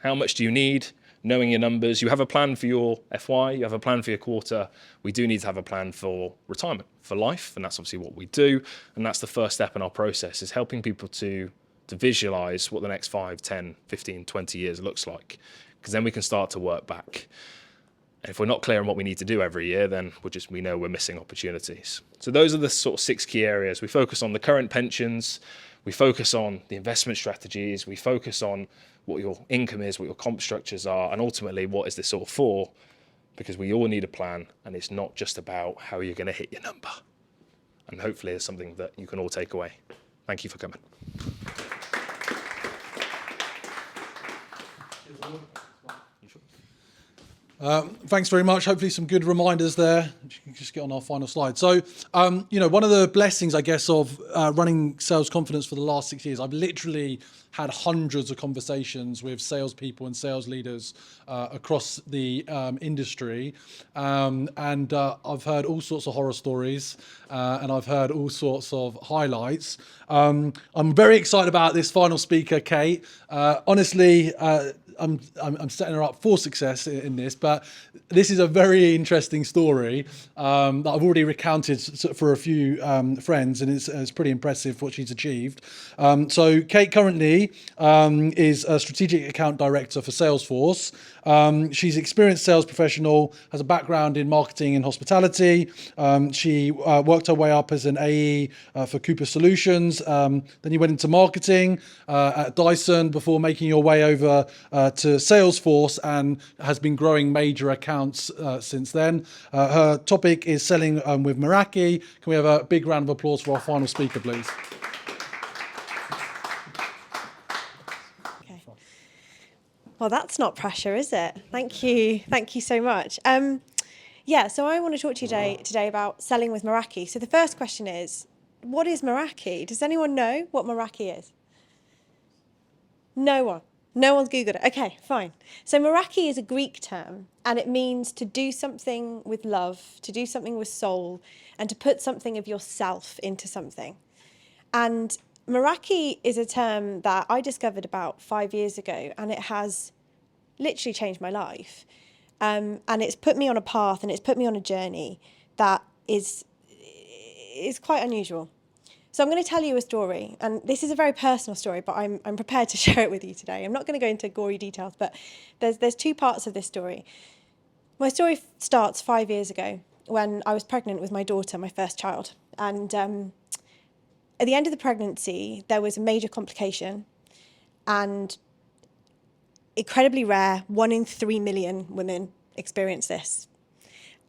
How much do you need? Knowing your numbers, you have a plan for your FY, you have a plan for your quarter. We do need to have a plan for retirement, for life, and that's obviously what we do. And that's the first step in our process, is helping people to visualize what the next 5, 10, 15, 20 years looks like, because then we can start to work back. And if we're not clear on what we need to do every year, then we know we're missing opportunities. So those are the sort of 6 key areas. We focus on the current pensions, we focus on the investment strategies, we focus on what your income is, what your comp structures are, and ultimately what is this all for? Because we all need a plan, and it's not just about how you're going to hit your number. And hopefully it's something that you can all take away. Thank you for coming. Thanks very much. Hopefully some good reminders there. Just get on our final slide. So, one of the blessings, I guess, of running Sales Confidence for the last 6 years, I've literally had hundreds of conversations with salespeople and sales leaders across the industry. And I've heard all sorts of horror stories and I've heard all sorts of highlights. I'm very excited about this final speaker, Kate. Honestly, I'm setting her up for success in this, but this is a very interesting story that I've already recounted for a few friends, and it's pretty impressive what she's achieved. So Kate currently is a strategic account director for Salesforce. She's an experienced sales professional, has a background in marketing and hospitality. She worked her way up as an AE for Cooper Solutions. Then you went into marketing at Dyson before making your way over to Salesforce, and has been growing major accounts since then. Her topic is selling with Meraki. Can we have a big round of applause for our final speaker, please? Okay. Well, that's not pressure, is it? Thank you. Thank you so much. Yeah, so I want to talk to you today about selling with Meraki. So the first question is, what is Meraki? Does anyone know what Meraki is? No one. No one's Googled it. Okay, fine. So Meraki is a Greek term, and it means to do something with love, to do something with soul, and to put something of yourself into something. And Meraki is a term that I discovered about 5 years ago, and it has literally changed my life. And it's put me on a path, and it's put me on a journey that is quite unusual. So I'm going to tell you a story, and this is a very personal story, but I'm prepared to share it with you today. I'm not going to go into gory details, but there's two parts of this story. My story starts 5 years ago when I was pregnant with my daughter, my first child. And at the end of the pregnancy, there was a major complication, and incredibly rare, 1 in 3 million women experience this.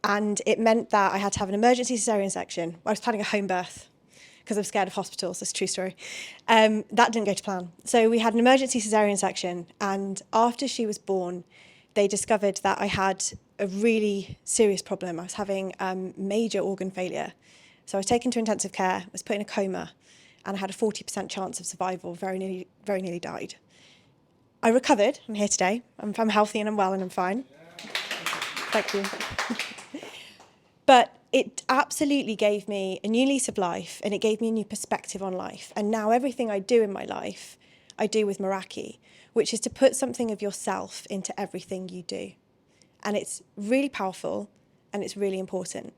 And it meant that I had to have an emergency cesarean section. I was planning a home birth, because I'm scared of hospitals. That's a true story. That didn't go to plan. So we had an emergency cesarean section, and after she was born, they discovered that I had a really serious problem. I was having major organ failure. So I was taken to intensive care, was put in a coma, and I had a 40% chance of survival, very nearly died. I recovered. I'm here today. I'm healthy and I'm well and I'm fine. Thank you. But it absolutely gave me a new lease of life, and it gave me a new perspective on life. And now everything I do in my life, I do with Meraki, which is to put something of yourself into everything you do. And it's really powerful, and it's really important.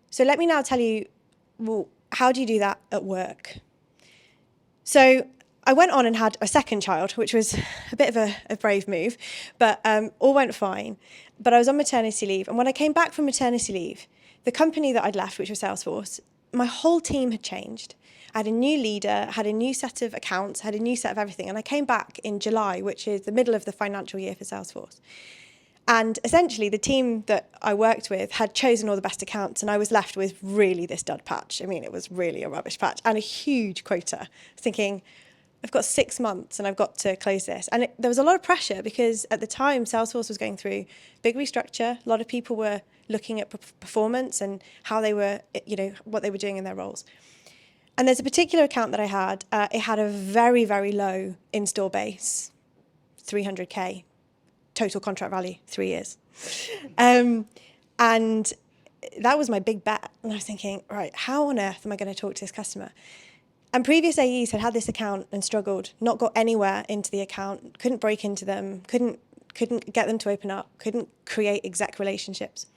So let me now tell you, well, how do you do that at work? So I went on and had a second child, which was a bit of a brave move, but all went fine. But I was on maternity leave, and when I came back from maternity leave, the company that I'd left, which was Salesforce, my whole team had changed. I had a new leader, had a new set of accounts, had a new set of everything. And I came back in July, which is the middle of the financial year for Salesforce. And essentially, the team that I worked with had chosen all the best accounts, and I was left with really this dud patch. I mean, it was really a rubbish patch and a huge quota. I was thinking, I've got 6 months and I've got to close this. And there was a lot of pressure because at the time, Salesforce was going through big restructure. A lot of people were looking at performance and how they were, what they were doing in their roles. And there's a particular account that I had. It had a very, very low install base, 300K, total contract value, 3 years. And that was my big bet. And I was thinking, right, how on earth am I going to talk to this customer? And previous AEs had this account and struggled, not got anywhere into the account, couldn't break into them, couldn't get them to open up, couldn't create exec relationships.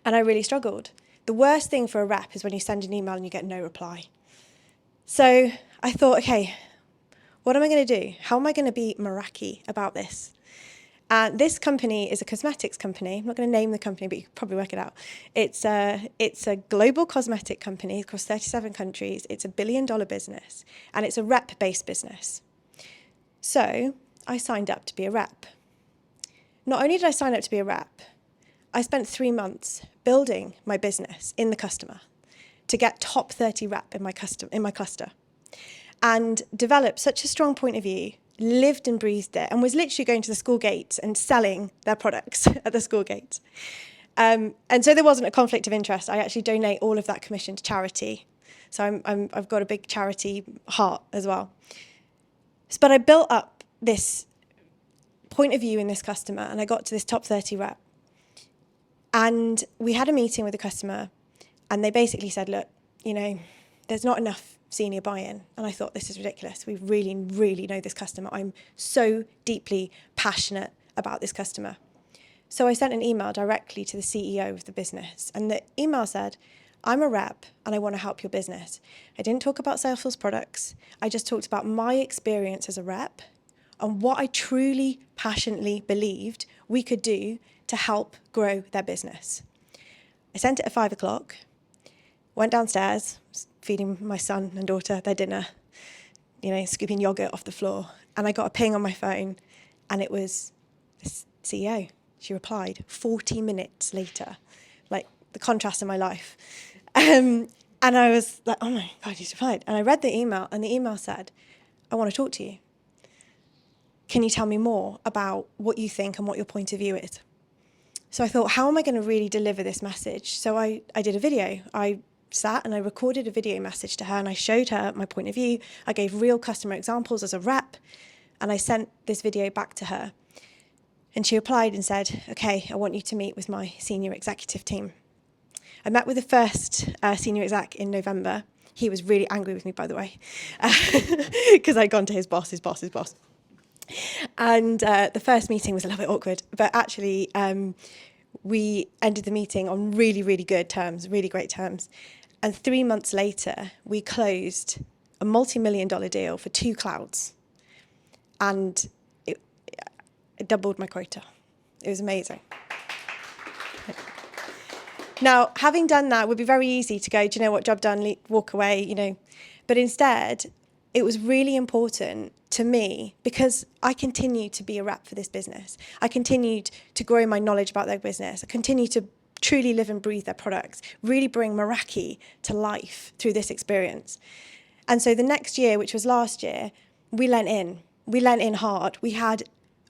And I really struggled. The worst thing for a rep is when you send an email and you get no reply. So I thought, okay, what am I going to do? How am I going to be Meraki about this? And this company is a cosmetics company. I'm not going to name the company, but you can probably work it out. It's a global cosmetic company across 37 countries. It's $1 billion business, and it's a rep-based business. So I signed up to be a rep. Not only did I sign up to be a rep, I spent 3 months building my business in the customer to get top 30 rep in my cluster, and developed such a strong point of view, lived and breathed it, and was literally going to the school gates and selling their products at the school gates. And so there wasn't a conflict of interest. I actually donate all of that commission to charity. So I've got a big charity heart as well. But I built up this point of view in this customer, and I got to this top 30 rep. And we had a meeting with the customer, and they basically said, look, there's not enough senior buy-in. And I thought, this is ridiculous. We really, really know this customer. I'm so deeply passionate about this customer. So I sent an email directly to the CEO of the business. And the email said, I'm a rep and I want to help your business. I didn't talk about Salesforce products. I just talked about my experience as a rep on what I truly, passionately believed we could do to help grow their business. I sent it at 5 o'clock, went downstairs, feeding my son and daughter their dinner, scooping yogurt off the floor. And I got a ping on my phone, and it was the CEO. She replied 40 minutes later, like the contrast in my life. And I was like, oh my God, he's replied. And I read the email, and the email said, I want to talk to you. Can you tell me more about what you think and what your point of view is? So I thought, how am I going to really deliver this message? So I did a video. I sat and I recorded a video message to her, and I showed her my point of view. I gave real customer examples as a rep, and I sent this video back to her. And she replied and said, okay, I want you to meet with my senior executive team. I met with the first senior exec in November. He was really angry with me, by the way, because I'd gone to his boss. And the first meeting was a little bit awkward, but actually we ended the meeting on really, really good terms, really great terms. And 3 months later, we closed a multi-million-dollar deal for 2 clouds. And it doubled my quota. It was amazing. Now, having done that, it would be very easy to go, do you know what, job done, walk away, But instead, it was really important to me because I continued to be a rep for this business. I continued to grow my knowledge about their business. I continued to truly live and breathe their products, really bring Meraki to life through this experience. And so the next year, which was last year, we lent in. We lent in hard. We had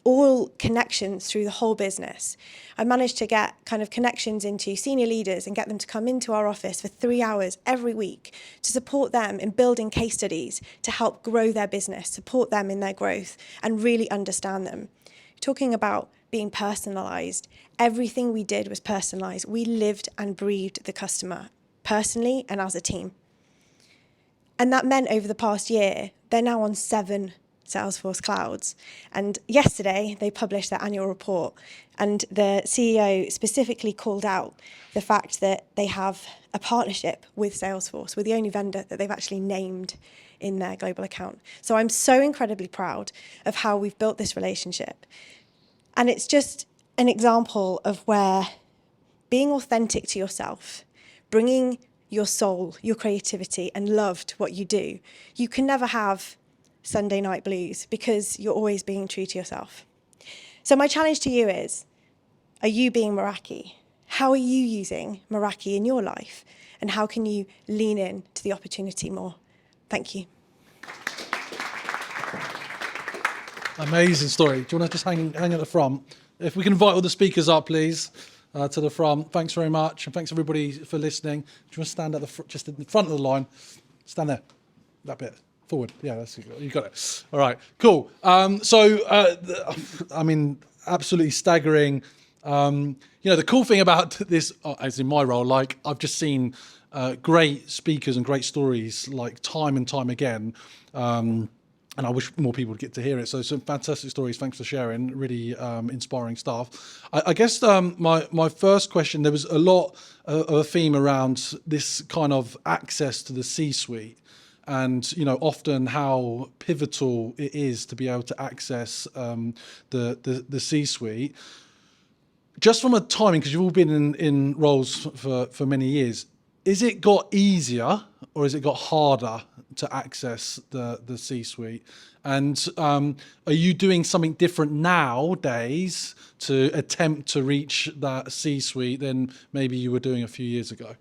all connections through the whole business. I managed to get kind of connections into senior leaders and get them to come into our office for 3 hours every week to support them in building case studies to help grow their business, support them in their growth, and really understand them. Talking about being personalized, everything we did was personalized. We lived and breathed the customer personally and as a team. And that meant over the past year, they're now on 7 Salesforce clouds. And yesterday, they published their annual report. And the CEO specifically called out the fact that they have a partnership with Salesforce. We're the only vendor that they've actually named in their global account. So I'm so incredibly proud of how we've built this relationship. And it's just an example of where being authentic to yourself, bringing your soul, your creativity, and love to what you do, you can never have Sunday night blues because you're always being true to yourself. So my challenge to you is, are you being Meraki? How are you using Meraki in your life? And how can you lean in to the opportunity more? Thank you. Amazing story. Do you want to just hang at the front? If we can invite all the speakers up, please, to the front. Thanks very much. And thanks everybody for listening. Do you want to stand at the just in the front of the line? Stand there. That bit. Forward. Yeah, that's you got it. All right, cool. Absolutely staggering. The cool thing about this, as in my role, like I've just seen great speakers and great stories, like time and time again. And I wish more people would get to hear it. So some fantastic stories. Thanks for sharing. Really inspiring stuff. I guess my first question, there was a lot of a theme around this kind of access to the C-suite. And often how pivotal it is to be able to access the C-suite. Just from a timing, because you've all been in roles for many years, is it got easier or has it got harder to access the C-suite? And are you doing something different nowadays to attempt to reach that C-suite than maybe you were doing a few years ago?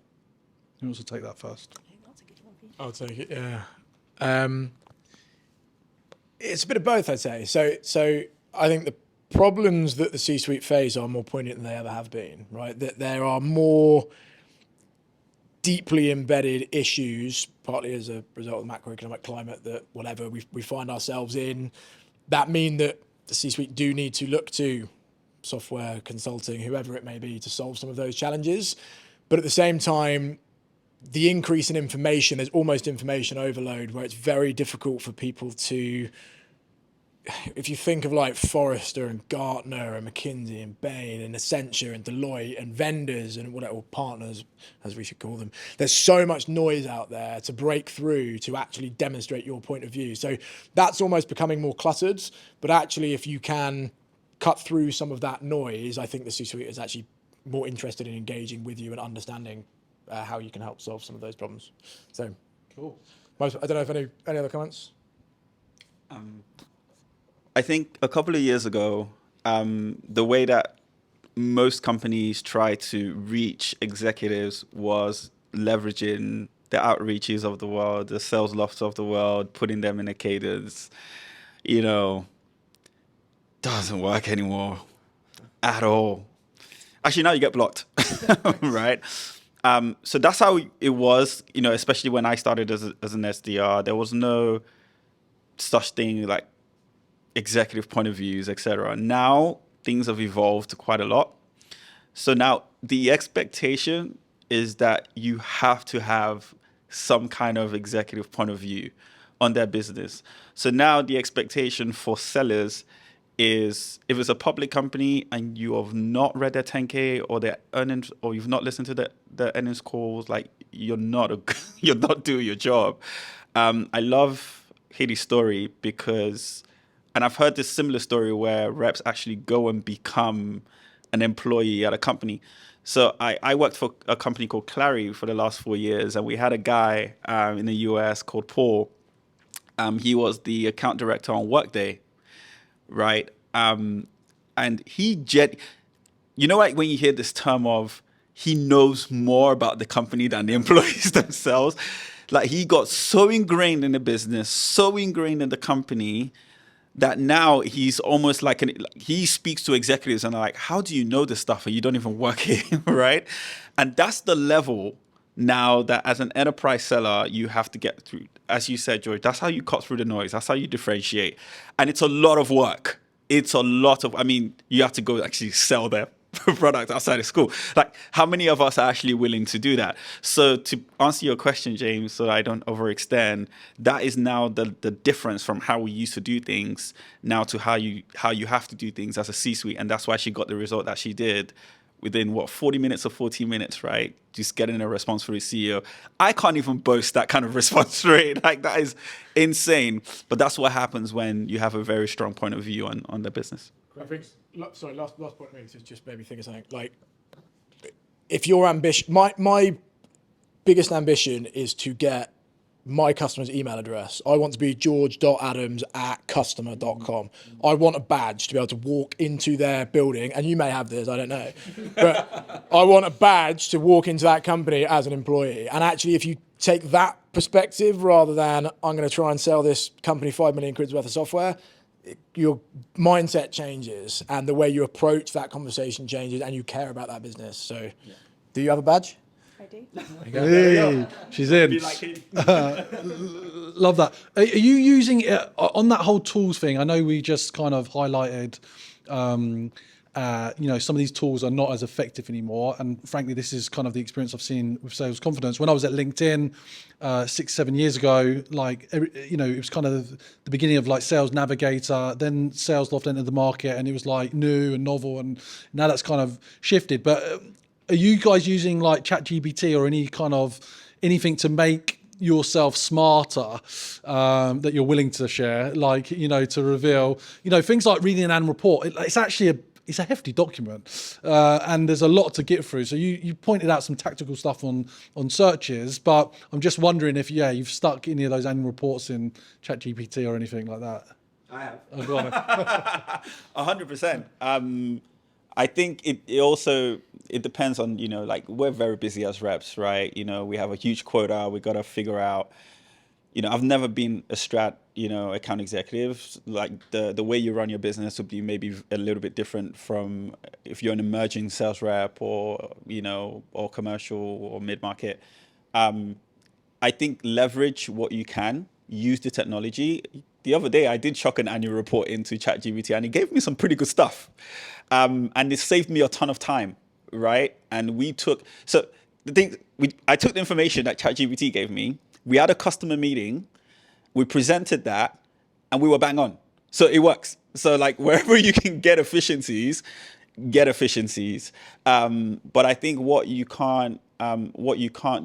Who wants to take that first? I'll take it, yeah. It's a bit of both, I'd say. So I think the problems that the C-suite face are more poignant than they ever have been, right? That there are more deeply embedded issues, partly as a result of the macroeconomic climate that whatever we find ourselves in, that mean that the C-suite do need to look to software, consulting, whoever it may be, to solve some of those challenges. But at the same time, the increase in information, there's almost information overload where it's very difficult for people to if you think of like Forrester and Gartner and McKinsey and Bain and Accenture and Deloitte and vendors and whatever, partners, as we should call them, there's so much noise out there to break through to actually demonstrate your point of view. So that's almost becoming more cluttered. But actually, if you can cut through some of that noise, I think the C-suite is actually more interested in engaging with you and understanding how you can help solve some of those problems. So, Cool. I don't know if any other comments? I think a couple of years ago, the way that most companies try to reach executives was leveraging the outreaches of the world, the sales lofts of the world, putting them in a cadence. Doesn't work anymore at all. Actually, now you get blocked, right? So that's how it was, especially when I started as an SDR. There was no such thing like executive point of views, etc. Now things have evolved quite a lot. So now the expectation is that you have to have some kind of executive point of view on their business. So now the expectation for sellers is, if it's a public company and you have not read their 10K or their earnings, or you've not listened to the earnings calls, like you're not doing your job. I love Haley's story because, and I've heard this similar story where reps actually go and become an employee at a company. So I worked for a company called Clary for the last 4 years, and we had a guy in the US called Paul. He was the account director on Workday, right? And like when you hear this term of he knows more about the company than the employees themselves, like he got so ingrained in the business, so ingrained in the company, that now he's almost like he speaks to executives and they're like, how do you know this stuff and you don't even work here, right? And that's the level now that as an enterprise seller, you have to get through. As you said, George, that's how you cut through the noise. That's how you differentiate. And it's a lot of work. You have to go actually sell their product outside of school. Like, how many of us are actually willing to do that? So to answer your question, James, so that I don't overextend, that is now the difference from how we used to do things now to how you have to do things as a C-suite. And that's why she got the result that she did within 40 minutes or 14 minutes, right? Just getting a response from the CEO. I can't even boast that kind of response rate. Like, that is insane. But that's what happens when you have a very strong point of view on the business. I think, sorry, last point maybe to just maybe think of something. Like, if your ambition, my biggest ambition is to get my customer's email address. I want to be george.adams@customer.com. I want a badge to be able to walk into their building, and you may have this, I don't know. But I want a badge to walk into that company as an employee. And actually, if you take that perspective rather than I'm going to try and sell this company 5 million quid worth of software, your mindset changes and the way you approach that conversation changes and you care about that business. So, Do you have a badge? I do. Hey, she's in. Love that. Are you using it on that whole tools thing? I know we just kind of highlighted, some of these tools are not as effective anymore. And frankly, this is kind of the experience I've seen with sales confidence. When I was at LinkedIn 6-7 years ago, it was kind of the beginning of like Sales Navigator, then Sales Loft entered the market and it was like new and novel. And now that's kind of shifted. But are you guys using like ChatGPT or anything to make yourself smarter that you're willing to share, to reveal, things like reading an annual report? It's actually it's a hefty document and there's a lot to get through. So you pointed out some tactical stuff on searches, but I'm just wondering if you've stuck any of those annual reports in ChatGPT or anything like that. I have. Oh, go on. 100%. I think it also depends on, we're very busy as reps, right? We have a huge quota. We got to figure out, I've never been a strat, account executive. Like the way you run your business would be maybe a little bit different from if you're an emerging sales rep or, or commercial or mid-market. I think leverage what you can, use the technology. The other day, I did chuck an annual report into ChatGPT and it gave me some pretty good stuff. And it saved me a ton of time, right? And I took the information that ChatGPT gave me. We had a customer meeting. We presented that and we were bang on. So it works. So like wherever you can get efficiencies, get efficiencies. But I think what you can't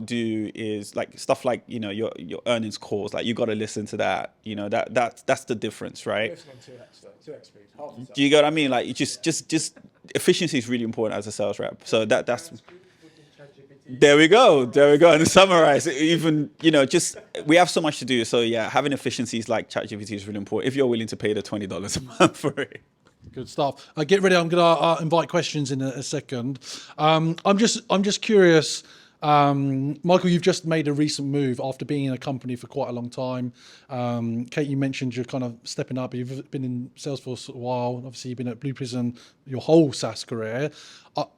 do is like stuff like, you know, your earnings calls. Like you got to listen to that. You know, that's the difference, right? Listen on 2x speed. Half the Do you get what I mean? Like you just efficiency is really important as a sales rep. So that's. There we go. And to summarize, even, you know, just we have so much to do. So yeah, having efficiencies like ChatGPT is really important if you're willing to pay the $20 a month for it. Good stuff. Get ready. I'm going to invite questions in a second. I'm just curious. Michael, you've just made a recent move after being in a company for quite a long time. Kate, you mentioned you're kind of stepping up. You've been in Salesforce a while. Obviously, you've been at Blue Prism your whole SaaS career.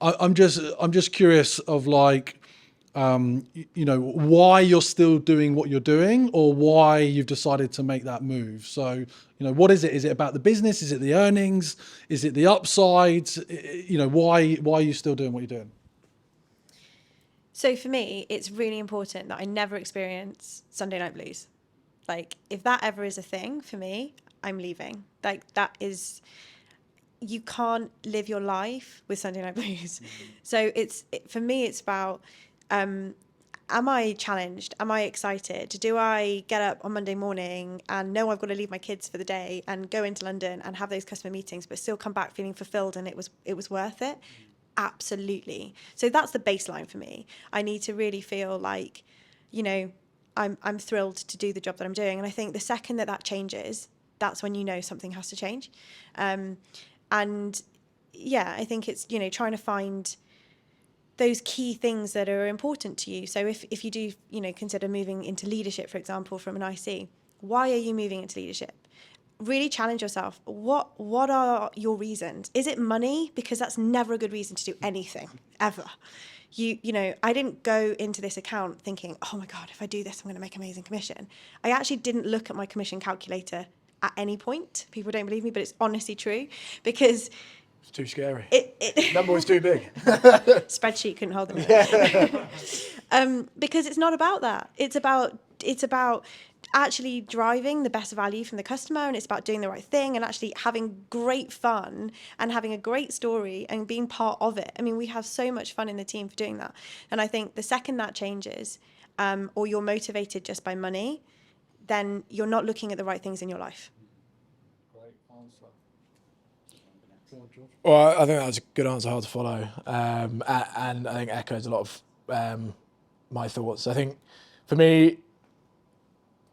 I'm just curious of like, you know, why you're still doing what you're doing, or why you've decided to make that move. So, you know, what is it? Is it about the business? Is it the earnings? Is it the upsides? You know, why are you still doing what you're doing? So for me, it's really important that I never experience Sunday night blues. Like, if that ever is a thing for me, I'm leaving. Like, that is, you can't live your life with Sunday night blues. So for me, it's about, am I challenged? Am I excited? Do I get up on Monday morning and know I've got to leave my kids for the day and go into London and have those customer meetings, but still come back feeling fulfilled and it was worth it? Absolutely. So that's the baseline for me. I need to really feel like, you know, I'm thrilled to do the job that I'm doing. And I think the second that changes, that's when you know something has to change. And yeah, I think it's, you know, trying to find those key things that are important to you. So if you do, you know, consider moving into leadership, for example, from an IC, why are you moving into leadership? Really challenge yourself. What are your reasons? Is it money? Because that's never a good reason to do anything, ever. You know, I didn't go into this account thinking, oh my God, if I do this, I'm going to make amazing commission. I actually didn't look at my commission calculator at any point. People don't believe me, but it's honestly true, because It's too scary. it Number was too big. spreadsheet couldn't hold them in. Because it's not about that. It's about actually driving the best value from the customer, and it's about doing the right thing and actually having great fun and having a great story and being part of it. I mean, we have so much fun in the team for doing that. And I think the second that changes, or you're motivated just by money, then you're not looking at the right things in your life. Great answer. Well, I think that was a good answer, hard to follow. And I think echoes a lot of my thoughts. I think for me,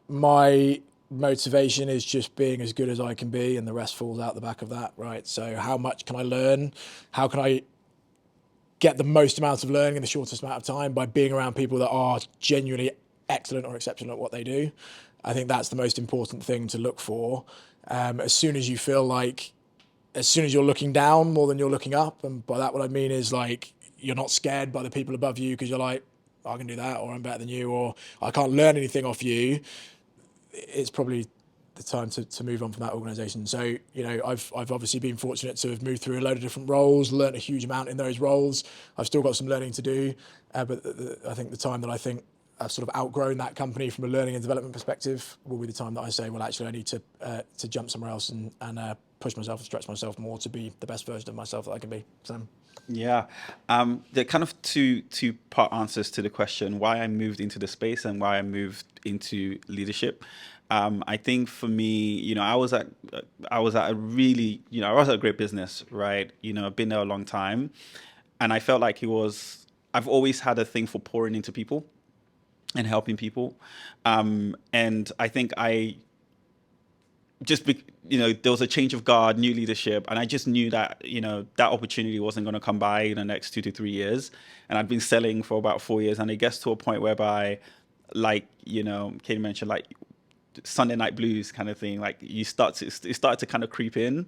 my motivation is just being as good as I can be, and the rest falls out the back of that, right? So how much can I learn? How can I get the most amount of learning in the shortest amount of time by being around people that are genuinely excellent or exceptional at what they do? I think that's the most important thing to look for. As soon as you're looking down more than you're looking up, and by that what I mean is like you're not scared by the people above you because you're like, I can do that, or I'm better than you, or I can't learn anything off you. It's probably the time to move on from that organisation. So, you know, I've obviously been fortunate to have moved through a load of different roles, learned a huge amount in those roles. I've still got some learning to do, but I think the time that I think I've sort of outgrown that company from a learning and development perspective will be the time that I say, well, actually, I need to jump somewhere else and push myself and stretch myself more to be the best version of myself that I can be. So. Yeah, there are kind of two-part answers to the question why I moved into the space and why I moved into leadership. I think for me, you know, I was at a really, you know, I was at a great business, right? You know, I've been there a long time, and I felt like I've always had a thing for pouring into people and helping people, and I think you know, there was a change of guard, new leadership, and I just knew that, you know, that opportunity wasn't going to come by in the next 2 to 3 years. And I'd been selling for about 4 years, and it gets to a point whereby, like, you know, Katie mentioned, like Sunday night blues kind of thing, like it started to kind of creep in.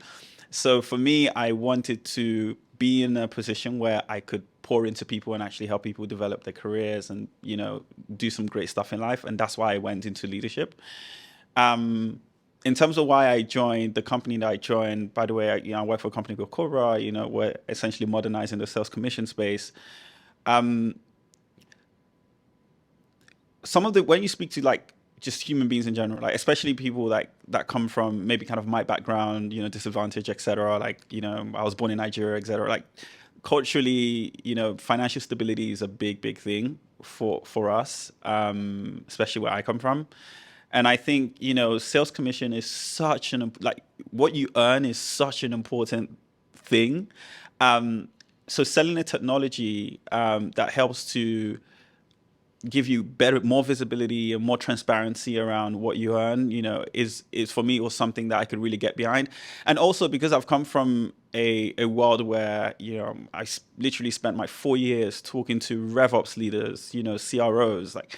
So for me, I wanted to be in a position where I could pour into people and actually help people develop their careers and, you know, do some great stuff in life. And that's why I went into leadership. In terms of why I joined the company that I joined, by the way, I work for a company called Cobra. You know, we're essentially modernizing the sales commission space. When you speak to like just human beings in general, like especially people like that come from maybe kind of my background, you know, disadvantage, etc. Like, you know, I was born in Nigeria, etc. Like culturally, you know, financial stability is a big thing for us, especially where I come from. And I think, you know, sales commission is such like what you earn is such an important thing. So selling a technology that helps to give you more visibility and more transparency around what you earn, you know, is for me was something that I could really get behind. And also because I've come from a world where, you know, I literally spent my 4 years talking to RevOps leaders, you know, CROs, like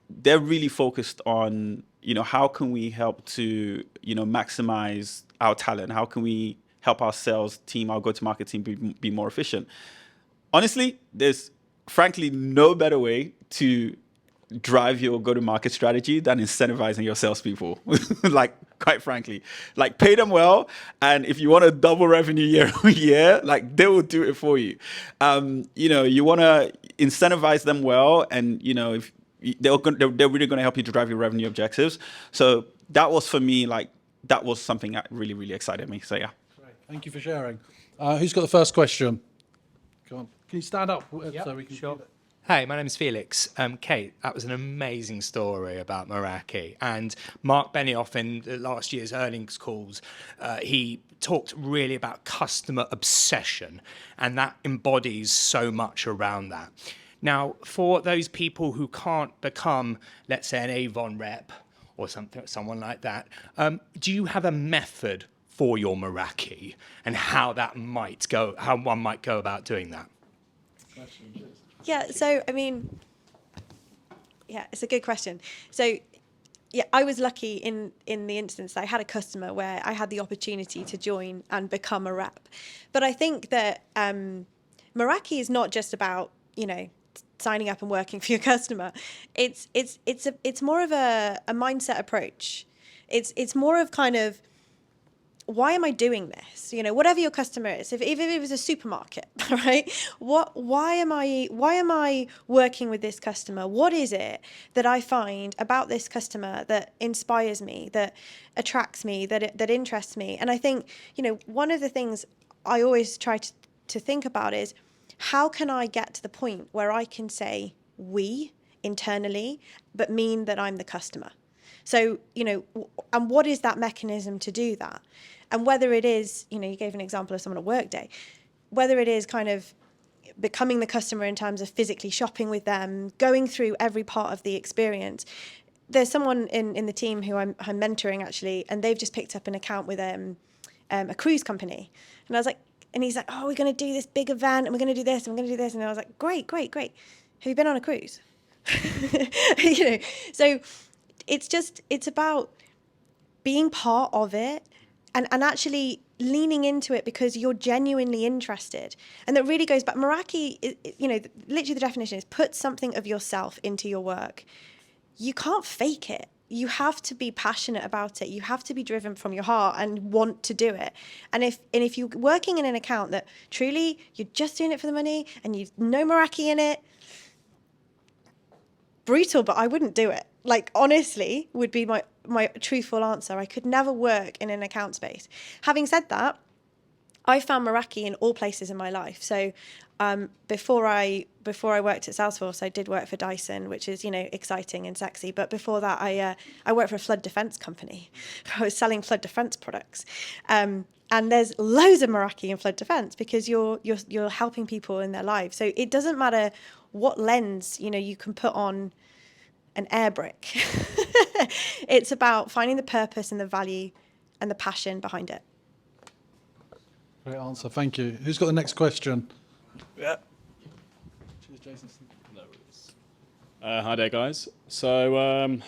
they're really focused on, you know, how can we help to, you know, maximize our talent? How can we help our sales team, our go-to-market team be more efficient? Honestly, there's frankly no better way to drive your go-to-market strategy than incentivizing your salespeople. Like, quite frankly, like pay them well, and if you want to double revenue year over year, like they will do it for you. You know, you want to incentivize them well, and you know, if they're really going to help you to drive your revenue objectives. So that was for me, like that was something that really excited me. So yeah. Great. Thank you for sharing. Who's got the first question? Come on. Can you stand up so we can Sure. see it? Hey, my name is Felix. Kate, that was an amazing story about Meraki. And Mark Benioff in last year's earnings calls, he talked really about customer obsession, and that embodies so much around that. Now, for those people who can't become, let's say, an Avon rep or someone like that, do you have a method for your Meraki and how one might go about doing that? Yeah, so I mean, yeah, it's a good question. So yeah, I was lucky in the instance that I had a customer where I had the opportunity to join and become a rep. But I think that Meraki is not just about, you know, signing up and working for your customer. It's more of a mindset approach. It's more of kind of, why am I doing this? You know, whatever your customer is, if it was a supermarket, right? Why am I working with this customer? What is it that I find about this customer that inspires me, that attracts me, that interests me? And I think, you know, one of the things I always try to think about is, how can I get to the point where I can say we internally, but mean that I'm the customer? So, you know, and what is that mechanism to do that? And whether it is, you know, you gave an example of someone at Workday, whether it is kind of becoming the customer in terms of physically shopping with them, going through every part of the experience. There's someone in the team who I'm mentoring actually, and they've just picked up an account with a cruise company. And I was like, and he's like, oh, we're going to do this big event and we're going to do this and we're going to do this. And I was like, great. Have you been on a cruise? You know, so it's about being part of it and actually leaning into it because you're genuinely interested. And that really goes back. Meraki, you know, literally the definition is put something of yourself into your work. You can't fake it. You have to be passionate about it. You have to be driven from your heart and want to do it. And if you're working in an account that truly you're just doing it for the money and you've no Meraki in it, brutal, but I wouldn't do it. Like, honestly, would be my truthful answer. I could never work in an account space. Having said that, I found Meraki in all places in my life. So before I worked at Salesforce, I did work for Dyson, which is, you know, exciting and sexy. But before that, I worked for a flood defense company. I was selling flood defense products. And there's loads of Meraki in flood defense because you're helping people in their lives. So it doesn't matter what lens, you know, you can put on an air brick. It's about finding the purpose and the value and the passion behind it. Great answer. Thank you. Who's got the next question? Yeah. Cheers, Jason. Hi there, guys. So,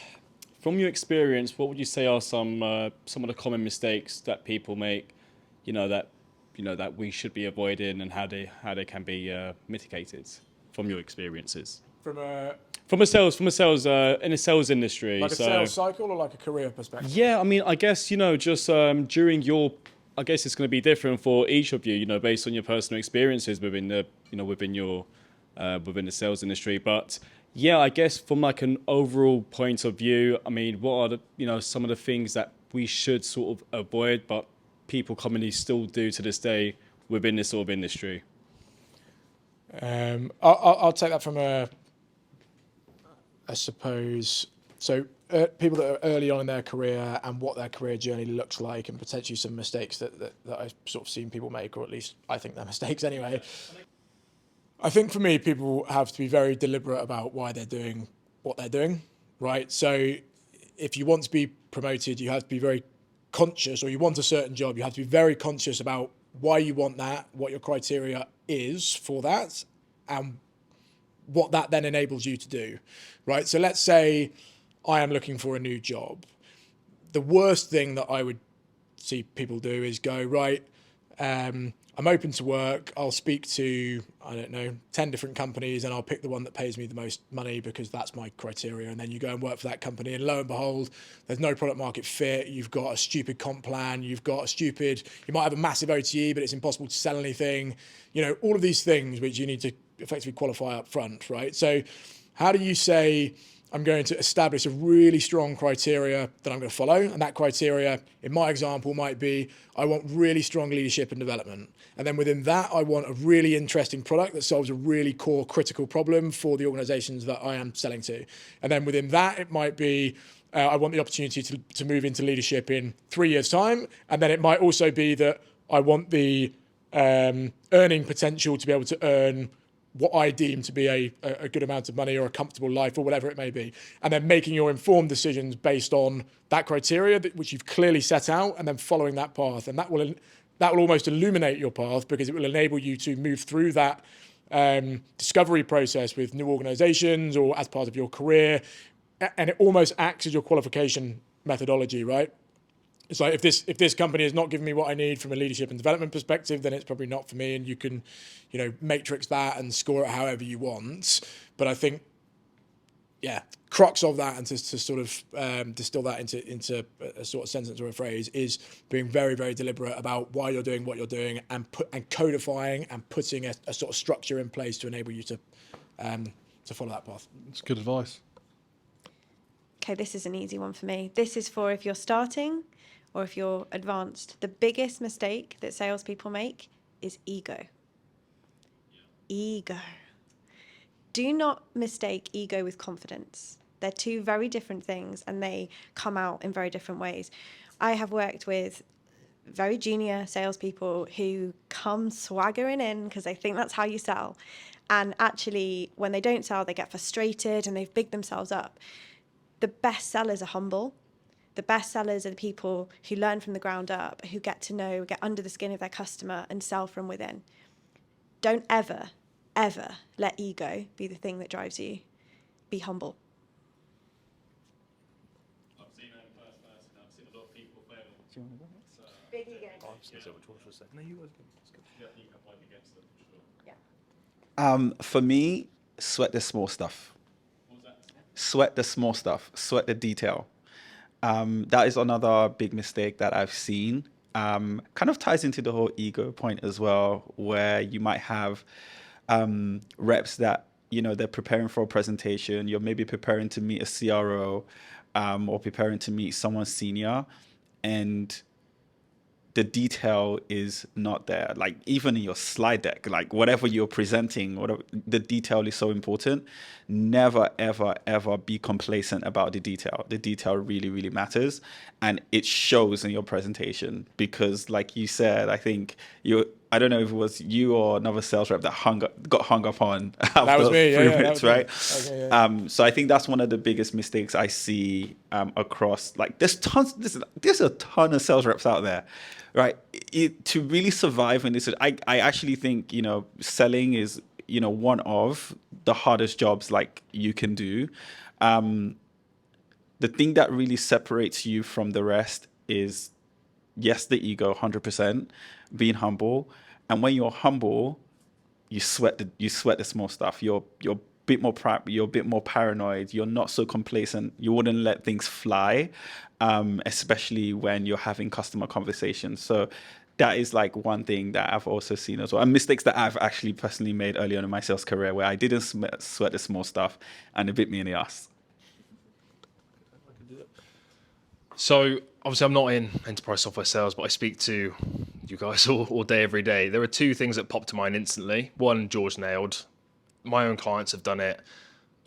from your experience, what would you say are some of the common mistakes that people make? That we should be avoiding, and how they can be mitigated from your experiences. From a sales in a sales industry. Like a sales cycle or like a career perspective? Yeah, I mean, I guess, just during your, I guess it's going to be different for each of you, based on your personal experiences within the, within the sales industry. But, Yeah, I guess from like an overall point of view, I mean, what are the, some of the things that we should sort of avoid, but people commonly still do to this day within this sort of industry? I'll take that from I suppose, so people that are early on in their career and what their career journey looks like, and potentially some mistakes that I've sort of seen people make, or at least I think they're mistakes anyway. I think for me, people have to be very deliberate about why they're doing what they're doing, right? So if you want to be promoted, you have to be very conscious, or you want a certain job, you have to be very conscious about why you want that, what your criteria is for that, and what that then enables you to do, right? So let's say I am looking for a new job. The worst thing that I would see people do is go, right, I'm open to work. I'll speak to, 10 different companies, and I'll pick the one that pays me the most money because that's my criteria. And then you go and work for that company, and lo and behold, there's no product market fit. You've got a stupid comp plan. You might have a massive OTE, but it's impossible to sell anything. All of these things which you need to effectively qualify up front, right? So how do you say, I'm going to establish a really strong criteria that I'm going to follow? And that criteria, in my example, might be, I want really strong leadership and development. And then within that, I want a really interesting product that solves a really core critical problem for the organizations that I am selling to. And then within that, it might be, I want the opportunity to move into leadership in 3 years' time. And then it might also be that I want the earning potential to be able to earn what I deem to be a good amount of money, or a comfortable life, or whatever it may be. And then making your informed decisions based on that criteria, which you've clearly set out, and then following that path. And that will almost illuminate your path, because it will enable you to move through that discovery process with new organizations or as part of your career. And it almost acts as your qualification methodology, right? It's like, if this company is not giving me what I need from a leadership and development perspective, then it's probably not for me. And you can, matrix that and score it however you want. But I think, crux of that, and to sort of distill that into a sort of sentence or a phrase, is being very, very deliberate about why you're doing what you're doing, and codifying and putting a sort of structure in place to enable you to follow that path. That's good advice. Okay, this is an easy one for me. This is for if you're starting or if you're advanced. The biggest mistake that salespeople make is ego. Ego. Do not mistake ego with confidence. They're two very different things, and they come out in very different ways. I have worked with very junior salespeople who come swaggering in because they think that's how you sell. And actually, when they don't sell, they get frustrated and they've bigged themselves up. The best sellers are humble. The best sellers are the people who learn from the ground up, who get under the skin of their customer and sell from within. Don't ever, ever let ego be the thing that drives you. Be humble. I've seen that in first person. I've seen a lot of people fail. Do you want to go next? Big ego. No, you guys go. Yeah, you have one against them for sure. For me, sweat the small stuff. What was that? Sweat the small stuff. Sweat the detail. That is another big mistake that I've seen. Kind of ties into the whole ego point as well, where you might have reps that, they're preparing for a presentation. You're maybe preparing to meet a CRO, or preparing to meet someone senior, and the detail is not there. Like, even in your slide deck, like whatever you're presenting, the detail is so important. Never, ever, ever be complacent about the detail. The detail really, really matters, and it shows in your presentation, because like you said, I think I don't know if it was you or another sales rep that got hung up on after That was me, 3 yeah, minutes, that right? was me. Okay, yeah. So I think that's one of the biggest mistakes I see across, like, there's a ton of sales reps out there, right? To really survive in this, I actually think, selling is, one of the hardest jobs like you can do. The thing that really separates you from the rest is, yes, the ego, 100%, being humble. And when you're humble, you sweat the small stuff. You're a bit more paranoid. You're not so complacent. You wouldn't let things fly, especially when you're having customer conversations. So that is like one thing that I've also seen as well, and mistakes that I've actually personally made early on in my sales career, where I didn't sweat the small stuff, and it bit me in the ass. So obviously I'm not in enterprise software sales, but I speak to you guys all day, every day. There are two things that pop to mind instantly. One, George nailed. My own clients have done it.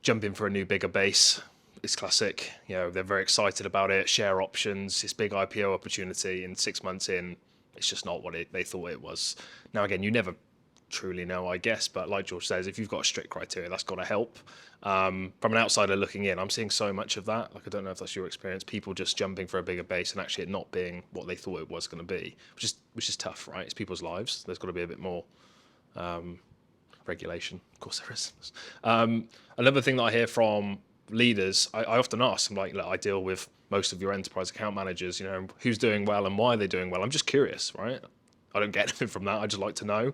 Jump in for a new, bigger base. It's classic. You know, they're very excited about it. Share options, this big IPO opportunity, and 6 months in, it's just not what they thought it was. Now, again, you never truly know, I guess, but like George says, if you've got a strict criteria, that's got to help. From an outsider looking in, I'm seeing so much of that. Like, I don't know if that's your experience, people just jumping for a bigger base and actually it not being what they thought it was going to be, which is tough, right? It's people's lives. There's got to be a bit more regulation. Of course there is. Another thing that I hear from leaders, I often ask, I'm like, look, I deal with most of your enterprise account managers, you know, who's doing well and why are they doing well? I'm just curious, right? I don't get anything from that. I just like to know.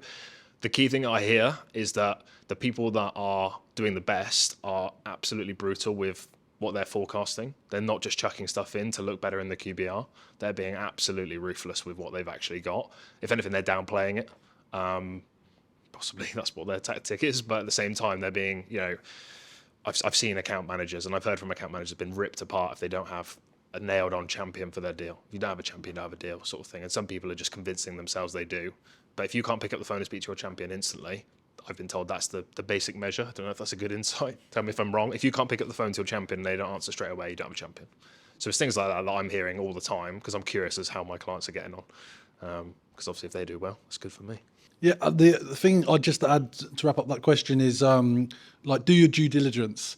The key thing I hear is that the people that are doing the best are absolutely brutal with what they're forecasting. They're not just chucking stuff in to look better in the QBR. They're being absolutely ruthless with what they've actually got. If anything, they're downplaying it. Possibly that's what their tactic is, but at the same time, they're being, you know, I've seen account managers and I've heard from account managers been ripped apart if they don't have a nailed on champion for their deal. If you don't have a champion, you don't have a deal, sort of thing. And some people are just convincing themselves they do. But if you can't pick up the phone and speak to your champion instantly, I've been told that's the basic measure. I don't know if that's a good insight. Tell me if I'm wrong. If you can't pick up the phone to your champion and they don't answer straight away, you don't have a champion. So it's things like that I'm hearing all the time because I'm curious as how my clients are getting on. Because obviously if they do well, it's good for me. Yeah, the thing I'd just add to wrap up that question is like, do your due diligence.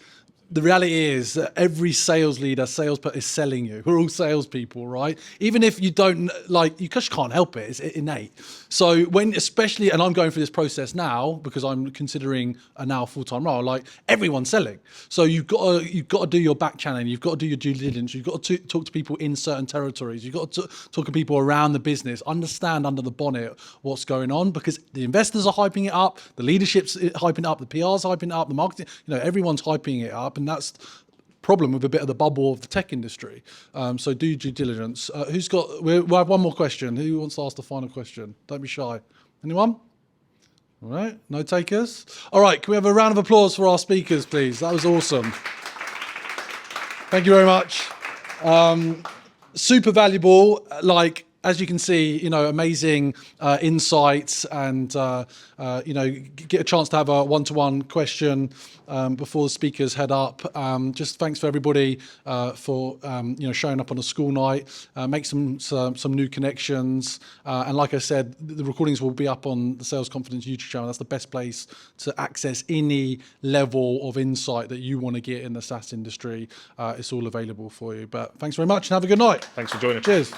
The reality is that every sales leader, salesperson is selling you. We're all salespeople, right? Even if you don't, like, you just can't help it. It's innate. So when, especially, and I'm going through this process now because I'm considering a now full-time role, like everyone's selling. So you've got to do your back channeling. You've got to do your due diligence. You've got to talk to people in certain territories. You've got to talk to people around the business, understand under the bonnet what's going on because the investors are hyping it up. The leadership's hyping it up. The PR's hyping it up. The marketing, you know, everyone's hyping it up. And that's the problem with a bit of the bubble of the tech industry. So do due diligence. We'll have one more question. Who wants to ask the final question? Don't be shy. Anyone? All right, no takers? All right, can we have a round of applause for our speakers, please? That was awesome. Thank you very much. Super valuable, like, as you can see, you know, amazing insights and, you know, get a chance to have a one-to-one question before the speakers head up. Just thanks for everybody for, you know, showing up on a school night, make some new connections. And like I said, the recordings will be up on the Sales Confidence YouTube channel. That's the best place to access any level of insight that you want to get in the SaaS industry. It's all available for you. But thanks very much and have a good night. Thanks for joining. Cheers.